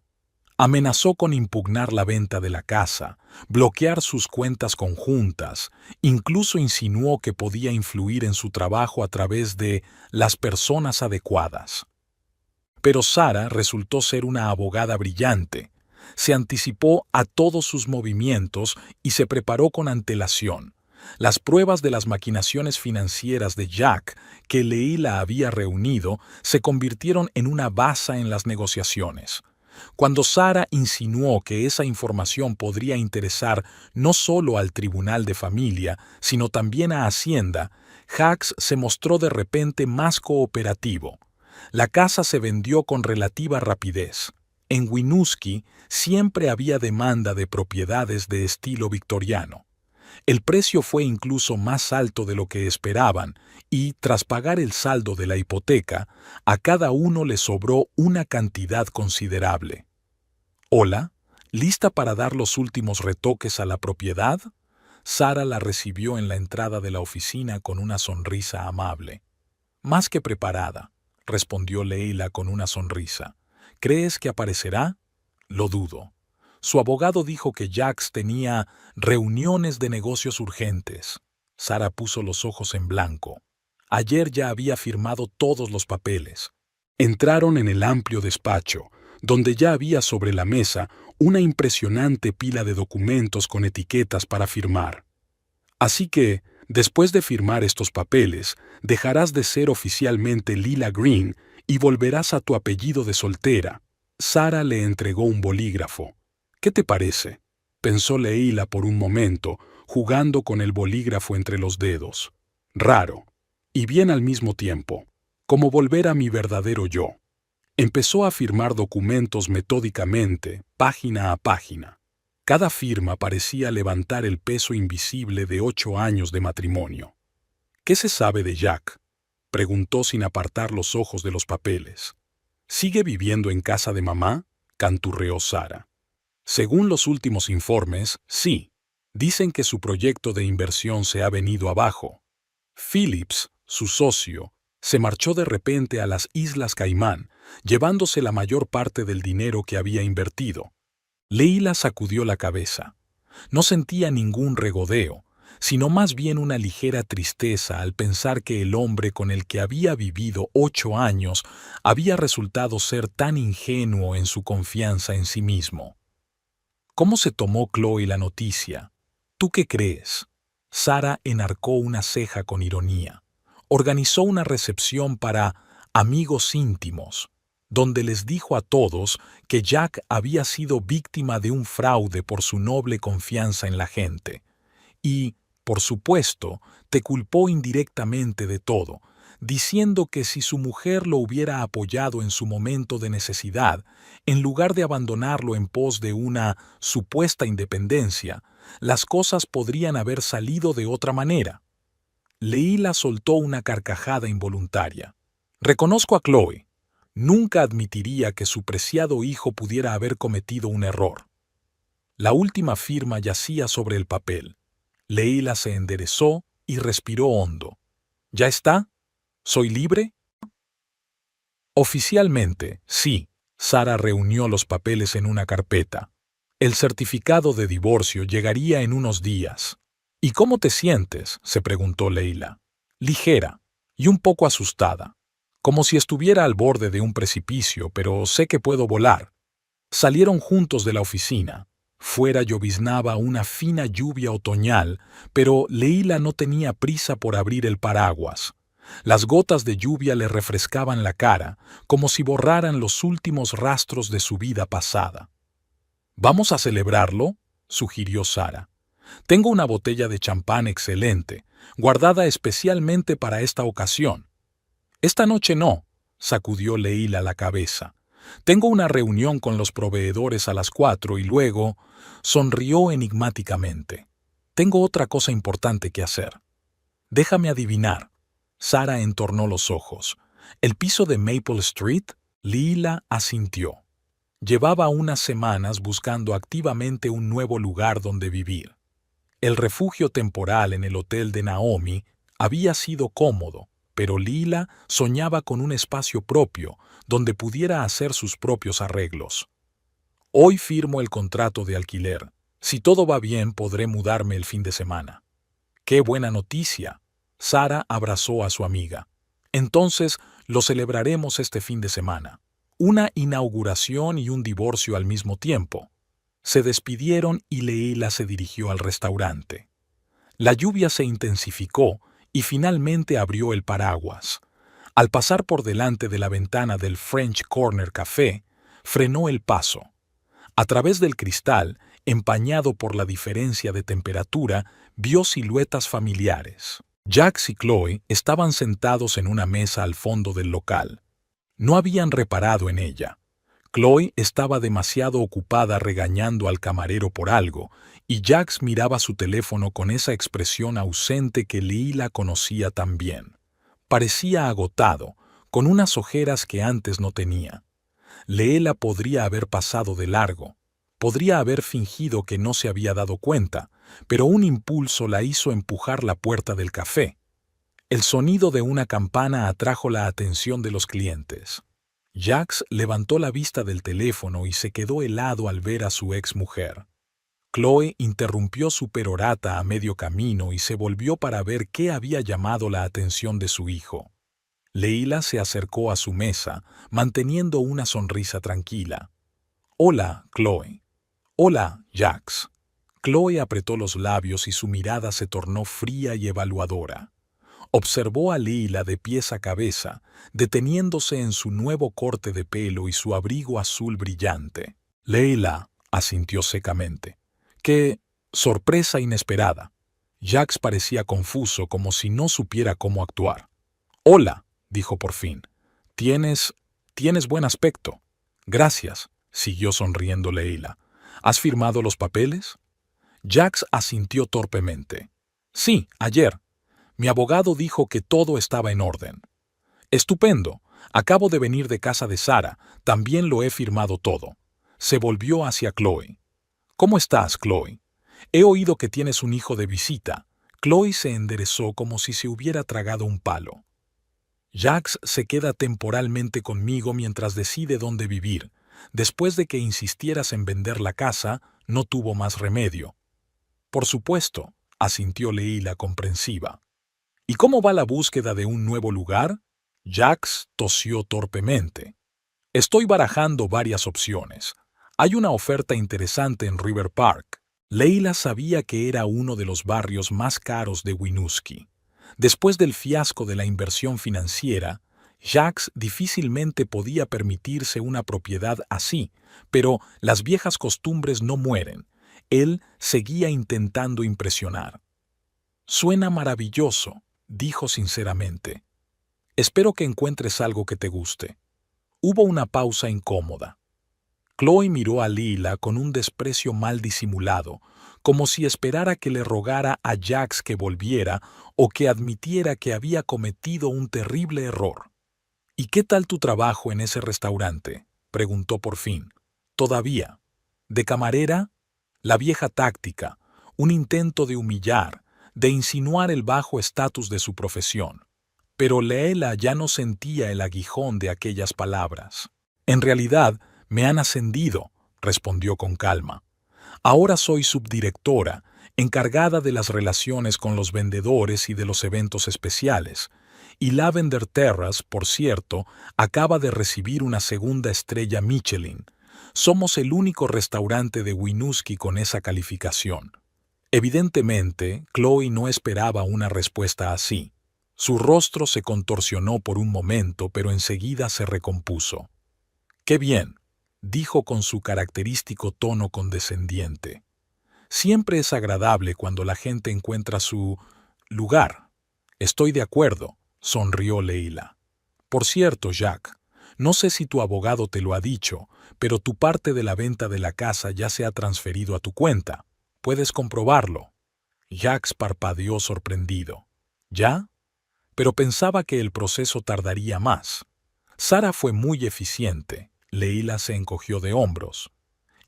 Amenazó con impugnar la venta de la casa, bloquear sus cuentas conjuntas, incluso insinuó que podía influir en su trabajo a través de las personas adecuadas. Pero Sara resultó ser una abogada brillante. Se anticipó a todos sus movimientos y se preparó con antelación. Las pruebas de las maquinaciones financieras de Jack que Leila había reunido se convirtieron en una base en las negociaciones. Cuando Sara insinuó que esa información podría interesar no solo al tribunal de familia, sino también a Hacienda, Jax se mostró de repente más cooperativo. La casa se vendió con relativa rapidez. En Winooski siempre había demanda de propiedades de estilo victoriano. El precio fue incluso más alto de lo que esperaban y, tras pagar el saldo de la hipoteca, a cada uno le sobró una cantidad considerable. «Hola, ¿lista para dar los últimos retoques a la propiedad?». Sara la recibió en la entrada de la oficina con una sonrisa amable. «Más que preparada», respondió Leila con una sonrisa. «¿Crees que aparecerá?». «Lo dudo». Su abogado dijo que Jax tenía reuniones de negocios urgentes. Sara puso los ojos en blanco. Ayer ya había firmado todos los papeles. Entraron en el amplio despacho, donde ya había sobre la mesa una impresionante pila de documentos con etiquetas para firmar. «Así que, después de firmar estos papeles, dejarás de ser oficialmente Lila Green y volverás a tu apellido de soltera». Sara le entregó un bolígrafo. «¿Qué te parece?», pensó Leila por un momento, jugando con el bolígrafo entre los dedos. «Raro, y bien al mismo tiempo, como volver a mi verdadero yo». Empezó a firmar documentos metódicamente, página a página. Cada firma parecía levantar el peso invisible de 8 años de matrimonio. «¿Qué se sabe de Jack?», preguntó sin apartar los ojos de los papeles. «¿Sigue viviendo en casa de mamá?», canturreó Sara. «Según los últimos informes, sí. Dicen que su proyecto de inversión se ha venido abajo. Phillips, su socio, se marchó de repente a las Islas Caimán, llevándose la mayor parte del dinero que había invertido». Leila sacudió la cabeza. No sentía ningún regodeo, sino más bien una ligera tristeza al pensar que el hombre con el que había vivido 8 años había resultado ser tan ingenuo en su confianza en sí mismo. «¿Cómo se tomó Chloe la noticia? ¿Tú qué crees?». Sara enarcó una ceja con ironía. Organizó una recepción para amigos íntimos, donde les dijo a todos que Jack había sido víctima de un fraude por su noble confianza en la gente. Y, por supuesto, te culpó indirectamente de todo, diciendo que si su mujer lo hubiera apoyado en su momento de necesidad, en lugar de abandonarlo en pos de una supuesta independencia, las cosas podrían haber salido de otra manera. Leila soltó una carcajada involuntaria. «Reconozco a Chloe. Nunca admitiría que su preciado hijo pudiera haber cometido un error». La última firma yacía sobre el papel. Leila se enderezó y respiró hondo. «¿Ya está? ¿Soy libre?». «Oficialmente, sí». Sara reunió los papeles en una carpeta. «El certificado de divorcio llegaría en unos días». «¿Y cómo te sientes?», se preguntó Leila. «Ligera y un poco asustada. Como si estuviera al borde de un precipicio, pero sé que puedo volar». Salieron juntos de la oficina. Fuera lloviznaba una fina lluvia otoñal, pero Leila no tenía prisa por abrir el paraguas. Las gotas de lluvia le refrescaban la cara, como si borraran los últimos rastros de su vida pasada. «¿Vamos a celebrarlo?», sugirió Sara. «Tengo una botella de champán excelente, guardada especialmente para esta ocasión». «Esta noche no», sacudió Leila la cabeza. «Tengo una reunión con los proveedores a las 4 y luego…». Sonrió enigmáticamente. «Tengo otra cosa importante que hacer». «Déjame adivinar». Sara entornó los ojos. «¿El piso de Maple Street?». Leila asintió. Llevaba unas semanas buscando activamente un nuevo lugar donde vivir. El refugio temporal en el hotel de Naomi había sido cómodo, pero Leila soñaba con un espacio propio donde pudiera hacer sus propios arreglos. Hoy firmo el contrato de alquiler. Si todo va bien, podré mudarme el fin de semana. ¡Qué buena noticia! Sara abrazó a su amiga. Entonces, lo celebraremos este fin de semana. Una inauguración y un divorcio al mismo tiempo. Se despidieron y Leila se dirigió al restaurante. La lluvia se intensificó y finalmente abrió el paraguas. Al pasar por delante de la ventana del French Corner Café, frenó el paso. A través del cristal, empañado por la diferencia de temperatura, vio siluetas familiares. Jax y Chloe estaban sentados en una mesa al fondo del local. No habían reparado en ella. Chloe estaba demasiado ocupada regañando al camarero por algo, y Jax miraba su teléfono con esa expresión ausente que Leila conocía tan bien. Parecía agotado, con unas ojeras que antes no tenía. Leila podría haber pasado de largo, podría haber fingido que no se había dado cuenta, pero un impulso la hizo empujar la puerta del café. El sonido de una campana atrajo la atención de los clientes. Jax levantó la vista del teléfono y se quedó helado al ver a su exmujer. Chloe interrumpió su perorata a medio camino y se volvió para ver qué había llamado la atención de su hijo. Leila se acercó a su mesa, manteniendo una sonrisa tranquila. «Hola, Chloe». «Hola, Jax». Chloe apretó los labios y su mirada se tornó fría y evaluadora. Observó a Leila de pies a cabeza, deteniéndose en su nuevo corte de pelo y su abrigo azul brillante. «Leila», asintió secamente. «Qué sorpresa inesperada». Jax parecía confuso, como si no supiera cómo actuar. «Hola», dijo por fin. Tienes buen aspecto». «Gracias», siguió sonriendo Leila. «¿Has firmado los papeles?» Jax asintió torpemente. «Sí, ayer. Mi abogado dijo que todo estaba en orden». «Estupendo. Acabo de venir de casa de Sara. También lo he firmado todo». Se volvió hacia Chloe. «¿Cómo estás, Chloe? He oído que tienes un hijo de visita». Chloe se enderezó como si se hubiera tragado un palo. «Jax se queda temporalmente conmigo mientras decide dónde vivir. Después de que insistieras en vender la casa, no tuvo más remedio». «Por supuesto», asintió Leila comprensiva. «¿Y cómo va la búsqueda de un nuevo lugar?» Jax tosió torpemente. «Estoy barajando varias opciones. Hay una oferta interesante en River Park». Leila sabía que era uno de los barrios más caros de Winooski. Después del fiasco de la inversión financiera, Jax difícilmente podía permitirse una propiedad así, pero las viejas costumbres no mueren. Él seguía intentando impresionar. «Suena maravilloso», dijo sinceramente. «Espero que encuentres algo que te guste». Hubo una pausa incómoda. Chloe miró a Leila con un desprecio mal disimulado, como si esperara que le rogara a Jax que volviera o que admitiera que había cometido un terrible error. «¿Y qué tal tu trabajo en ese restaurante?», preguntó por fin. «Todavía. ¿De camarera?» La vieja táctica, un intento de humillar, de insinuar el bajo estatus de su profesión. Pero Leila ya no sentía el aguijón de aquellas palabras. «En realidad, me han ascendido», respondió con calma. «Ahora soy subdirectora, encargada de las relaciones con los vendedores y de los eventos especiales. Y Lavender Terrace, por cierto, acaba de recibir una segunda estrella Michelin. Somos el único restaurante de Winooski con esa calificación». Evidentemente, Chloe no esperaba una respuesta así. Su rostro se contorsionó por un momento, pero enseguida se recompuso. «Qué bien», dijo con su característico tono condescendiente. «Siempre es agradable cuando la gente encuentra su lugar». «Estoy de acuerdo», sonrió Leila. «Por cierto, Jack, no sé si tu abogado te lo ha dicho, pero tu parte de la venta de la casa ya se ha transferido a tu cuenta. Puedes comprobarlo». Jack parpadeó sorprendido. «¿Ya?» Pero pensaba que el proceso tardaría más. Sara fue muy eficiente. Leila se encogió de hombros.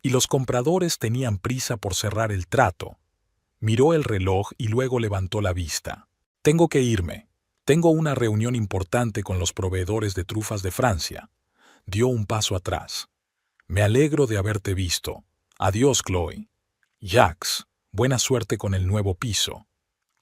Y los compradores tenían prisa por cerrar el trato. Miró el reloj y luego levantó la vista. «Tengo que irme. Tengo una reunión importante con los proveedores de trufas de Francia». Dio un paso atrás. Me alegro de haberte visto. Adiós, Chloe. Jax, buena suerte con el nuevo piso.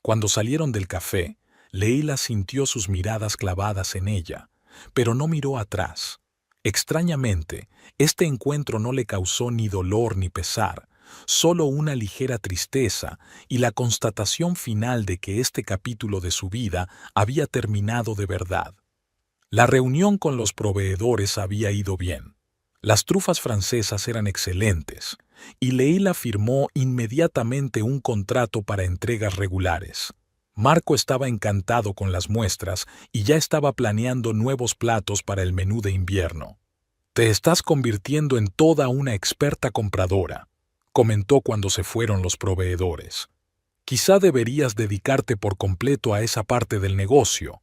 Cuando salieron del café, Leila sintió sus miradas clavadas en ella, pero no miró atrás. Extrañamente, este encuentro no le causó ni dolor ni pesar, solo una ligera tristeza y la constatación final de que este capítulo de su vida había terminado de verdad. La reunión con los proveedores había ido bien. Las trufas francesas eran excelentes, y Leila firmó inmediatamente un contrato para entregas regulares. Marco estaba encantado con las muestras y ya estaba planeando nuevos platos para el menú de invierno. «Te estás convirtiendo en toda una experta compradora», comentó cuando se fueron los proveedores. «Quizá deberías dedicarte por completo a esa parte del negocio».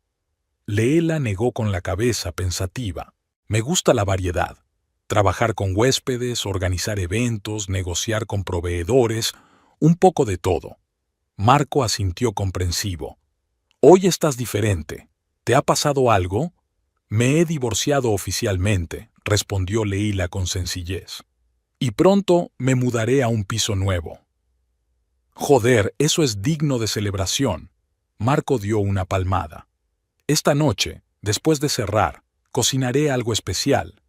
Leila negó con la cabeza pensativa. «Me gusta la variedad. Trabajar con huéspedes, organizar eventos, negociar con proveedores, un poco de todo». Marco asintió comprensivo. «Hoy estás diferente. ¿Te ha pasado algo?» «Me he divorciado oficialmente», respondió Leila con sencillez. «Y pronto me mudaré a un piso nuevo». «Joder, eso es digno de celebración». Marco dio una palmada. «Esta noche, después de cerrar, cocinaré algo especial».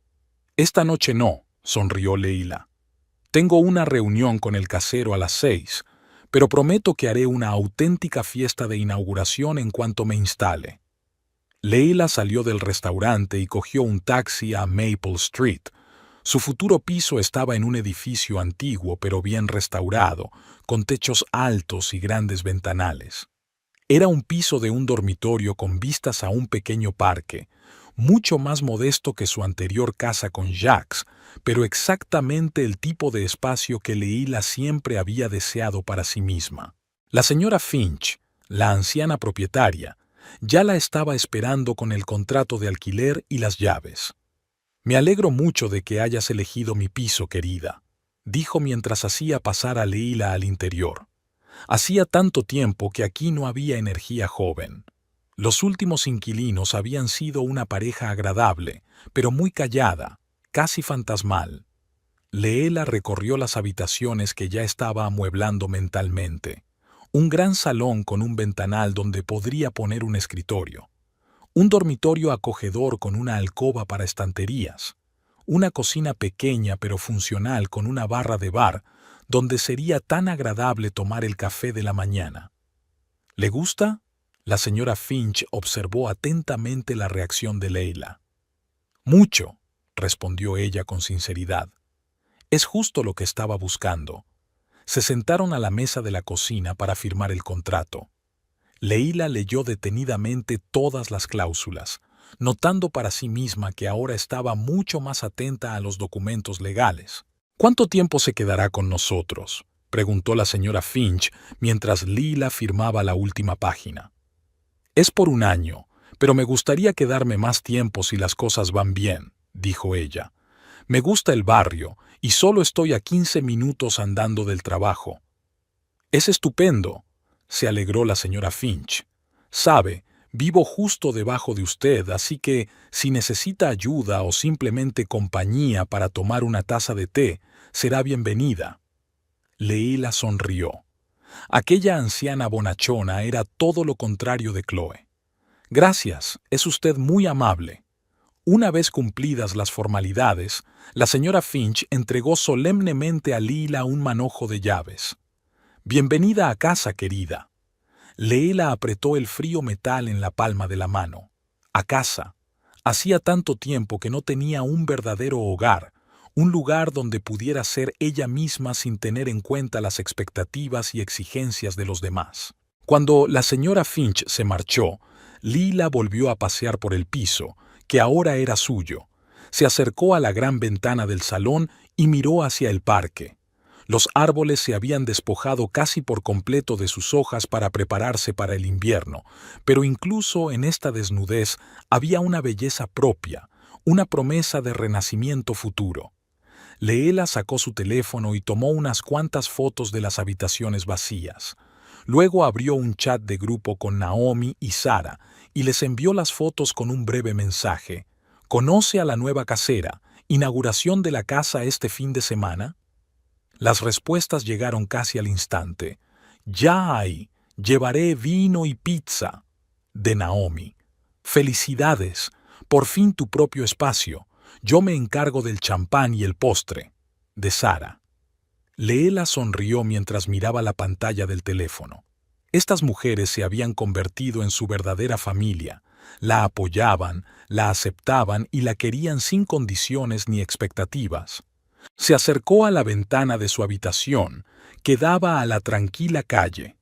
«Esta noche no», sonrió Leila. «Tengo una reunión con el casero a las 6, pero prometo que haré una auténtica fiesta de inauguración en cuanto me instale». Leila salió del restaurante y cogió un taxi a Maple Street. Su futuro piso estaba en un edificio antiguo pero bien restaurado, con techos altos y grandes ventanales. Era un piso de un dormitorio con vistas a un pequeño parque, mucho más modesto que su anterior casa con Jax, pero exactamente el tipo de espacio que Leila siempre había deseado para sí misma. La señora Finch, la anciana propietaria, ya la estaba esperando con el contrato de alquiler y las llaves. «Me alegro mucho de que hayas elegido mi piso, querida», dijo mientras hacía pasar a Leila al interior. Hacía tanto tiempo que aquí no había energía joven. Los últimos inquilinos habían sido una pareja agradable, pero muy callada, casi fantasmal. Leila recorrió las habitaciones que ya estaba amueblando mentalmente. Un gran salón con un ventanal donde podría poner un escritorio. Un dormitorio acogedor con una alcoba para estanterías. Una cocina pequeña pero funcional con una barra de bar donde sería tan agradable tomar el café de la mañana. «¿Le gusta?», la señora Finch observó atentamente la reacción de Leila. «Mucho», respondió ella con sinceridad. «Es justo lo que estaba buscando». Se sentaron a la mesa de la cocina para firmar el contrato. Leila leyó detenidamente todas las cláusulas, notando para sí misma que ahora estaba mucho más atenta a los documentos legales. «¿Cuánto tiempo se quedará con nosotros?», preguntó la señora Finch mientras Leila firmaba la última página. «Es por un año, pero me gustaría quedarme más tiempo si las cosas van bien», dijo ella. «Me gusta el barrio y solo estoy a 15 minutos andando del trabajo». «Es estupendo», se alegró la señora Finch. «Sabe, vivo justo debajo de usted, así que si necesita ayuda o simplemente compañía para tomar una taza de té, será bienvenida». Leila sonrió. Aquella anciana bonachona era todo lo contrario de Chloe. «Gracias, es usted muy amable». Una vez cumplidas las formalidades, la señora Finch entregó solemnemente a Leila un manojo de llaves. «Bienvenida a casa, querida». Leila apretó el frío metal en la palma de la mano. A casa. Hacía tanto tiempo que no tenía un verdadero hogar, un lugar donde pudiera ser ella misma sin tener en cuenta las expectativas y exigencias de los demás. Cuando la señora Finch se marchó, Leila volvió a pasear por el piso, que ahora era suyo. Se acercó a la gran ventana del salón y miró hacia el parque. Los árboles se habían despojado casi por completo de sus hojas para prepararse para el invierno, pero incluso en esta desnudez había una belleza propia, una promesa de renacimiento futuro. Leila sacó su teléfono y tomó unas cuantas fotos de las habitaciones vacías. Luego abrió un chat de grupo con Naomi y Sara y les envió las fotos con un breve mensaje. «Conoce a la nueva casera ¿Inauguración de la casa este fin de semana? Las respuestas llegaron casi al instante. Ya hay, llevaré vino y pizza. De Naomi. Felicidades, por fin tu propio espacio. Yo me encargo del champán y el postre. De Sara. Leela sonrió mientras miraba la pantalla del teléfono. Estas mujeres se habían convertido en su verdadera familia. La apoyaban, la aceptaban y la querían sin condiciones ni expectativas. Se acercó a la ventana de su habitación, que daba a la tranquila calle.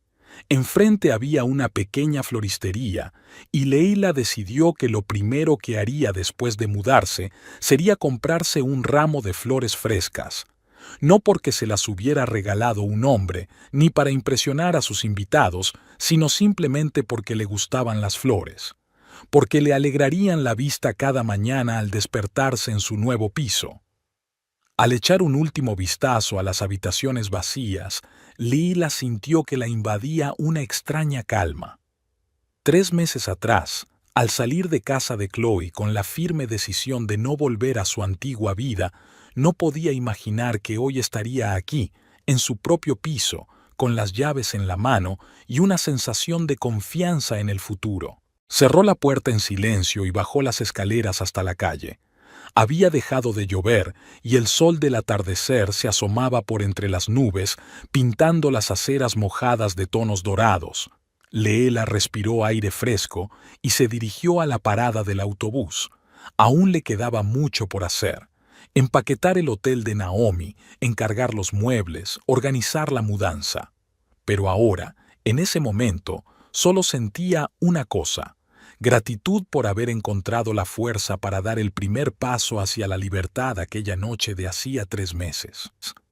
Enfrente había una pequeña floristería, y Leila decidió que lo primero que haría después de mudarse sería comprarse un ramo de flores frescas. No porque se las hubiera regalado un hombre, ni para impresionar a sus invitados, sino simplemente porque le gustaban las flores, porque le alegrarían la vista cada mañana al despertarse en su nuevo piso. Al echar un último vistazo a las habitaciones vacías, Leila sintió que la invadía una extraña calma. 3 meses atrás, al salir de casa de Chloe con la firme decisión de no volver a su antigua vida, no podía imaginar que hoy estaría aquí, en su propio piso, con las llaves en la mano y una sensación de confianza en el futuro. Cerró la puerta en silencio y bajó las escaleras hasta la calle. Había dejado de llover y el sol del atardecer se asomaba por entre las nubes, pintando las aceras mojadas de tonos dorados. Leela respiró aire fresco y se dirigió a la parada del autobús. Aún le quedaba mucho por hacer. Empaquetar el hotel de Naomi, encargar los muebles, organizar la mudanza. Pero ahora, en ese momento, solo sentía una cosa: gratitud por haber encontrado la fuerza para dar el primer paso hacia la libertad aquella noche de hacía 3 meses.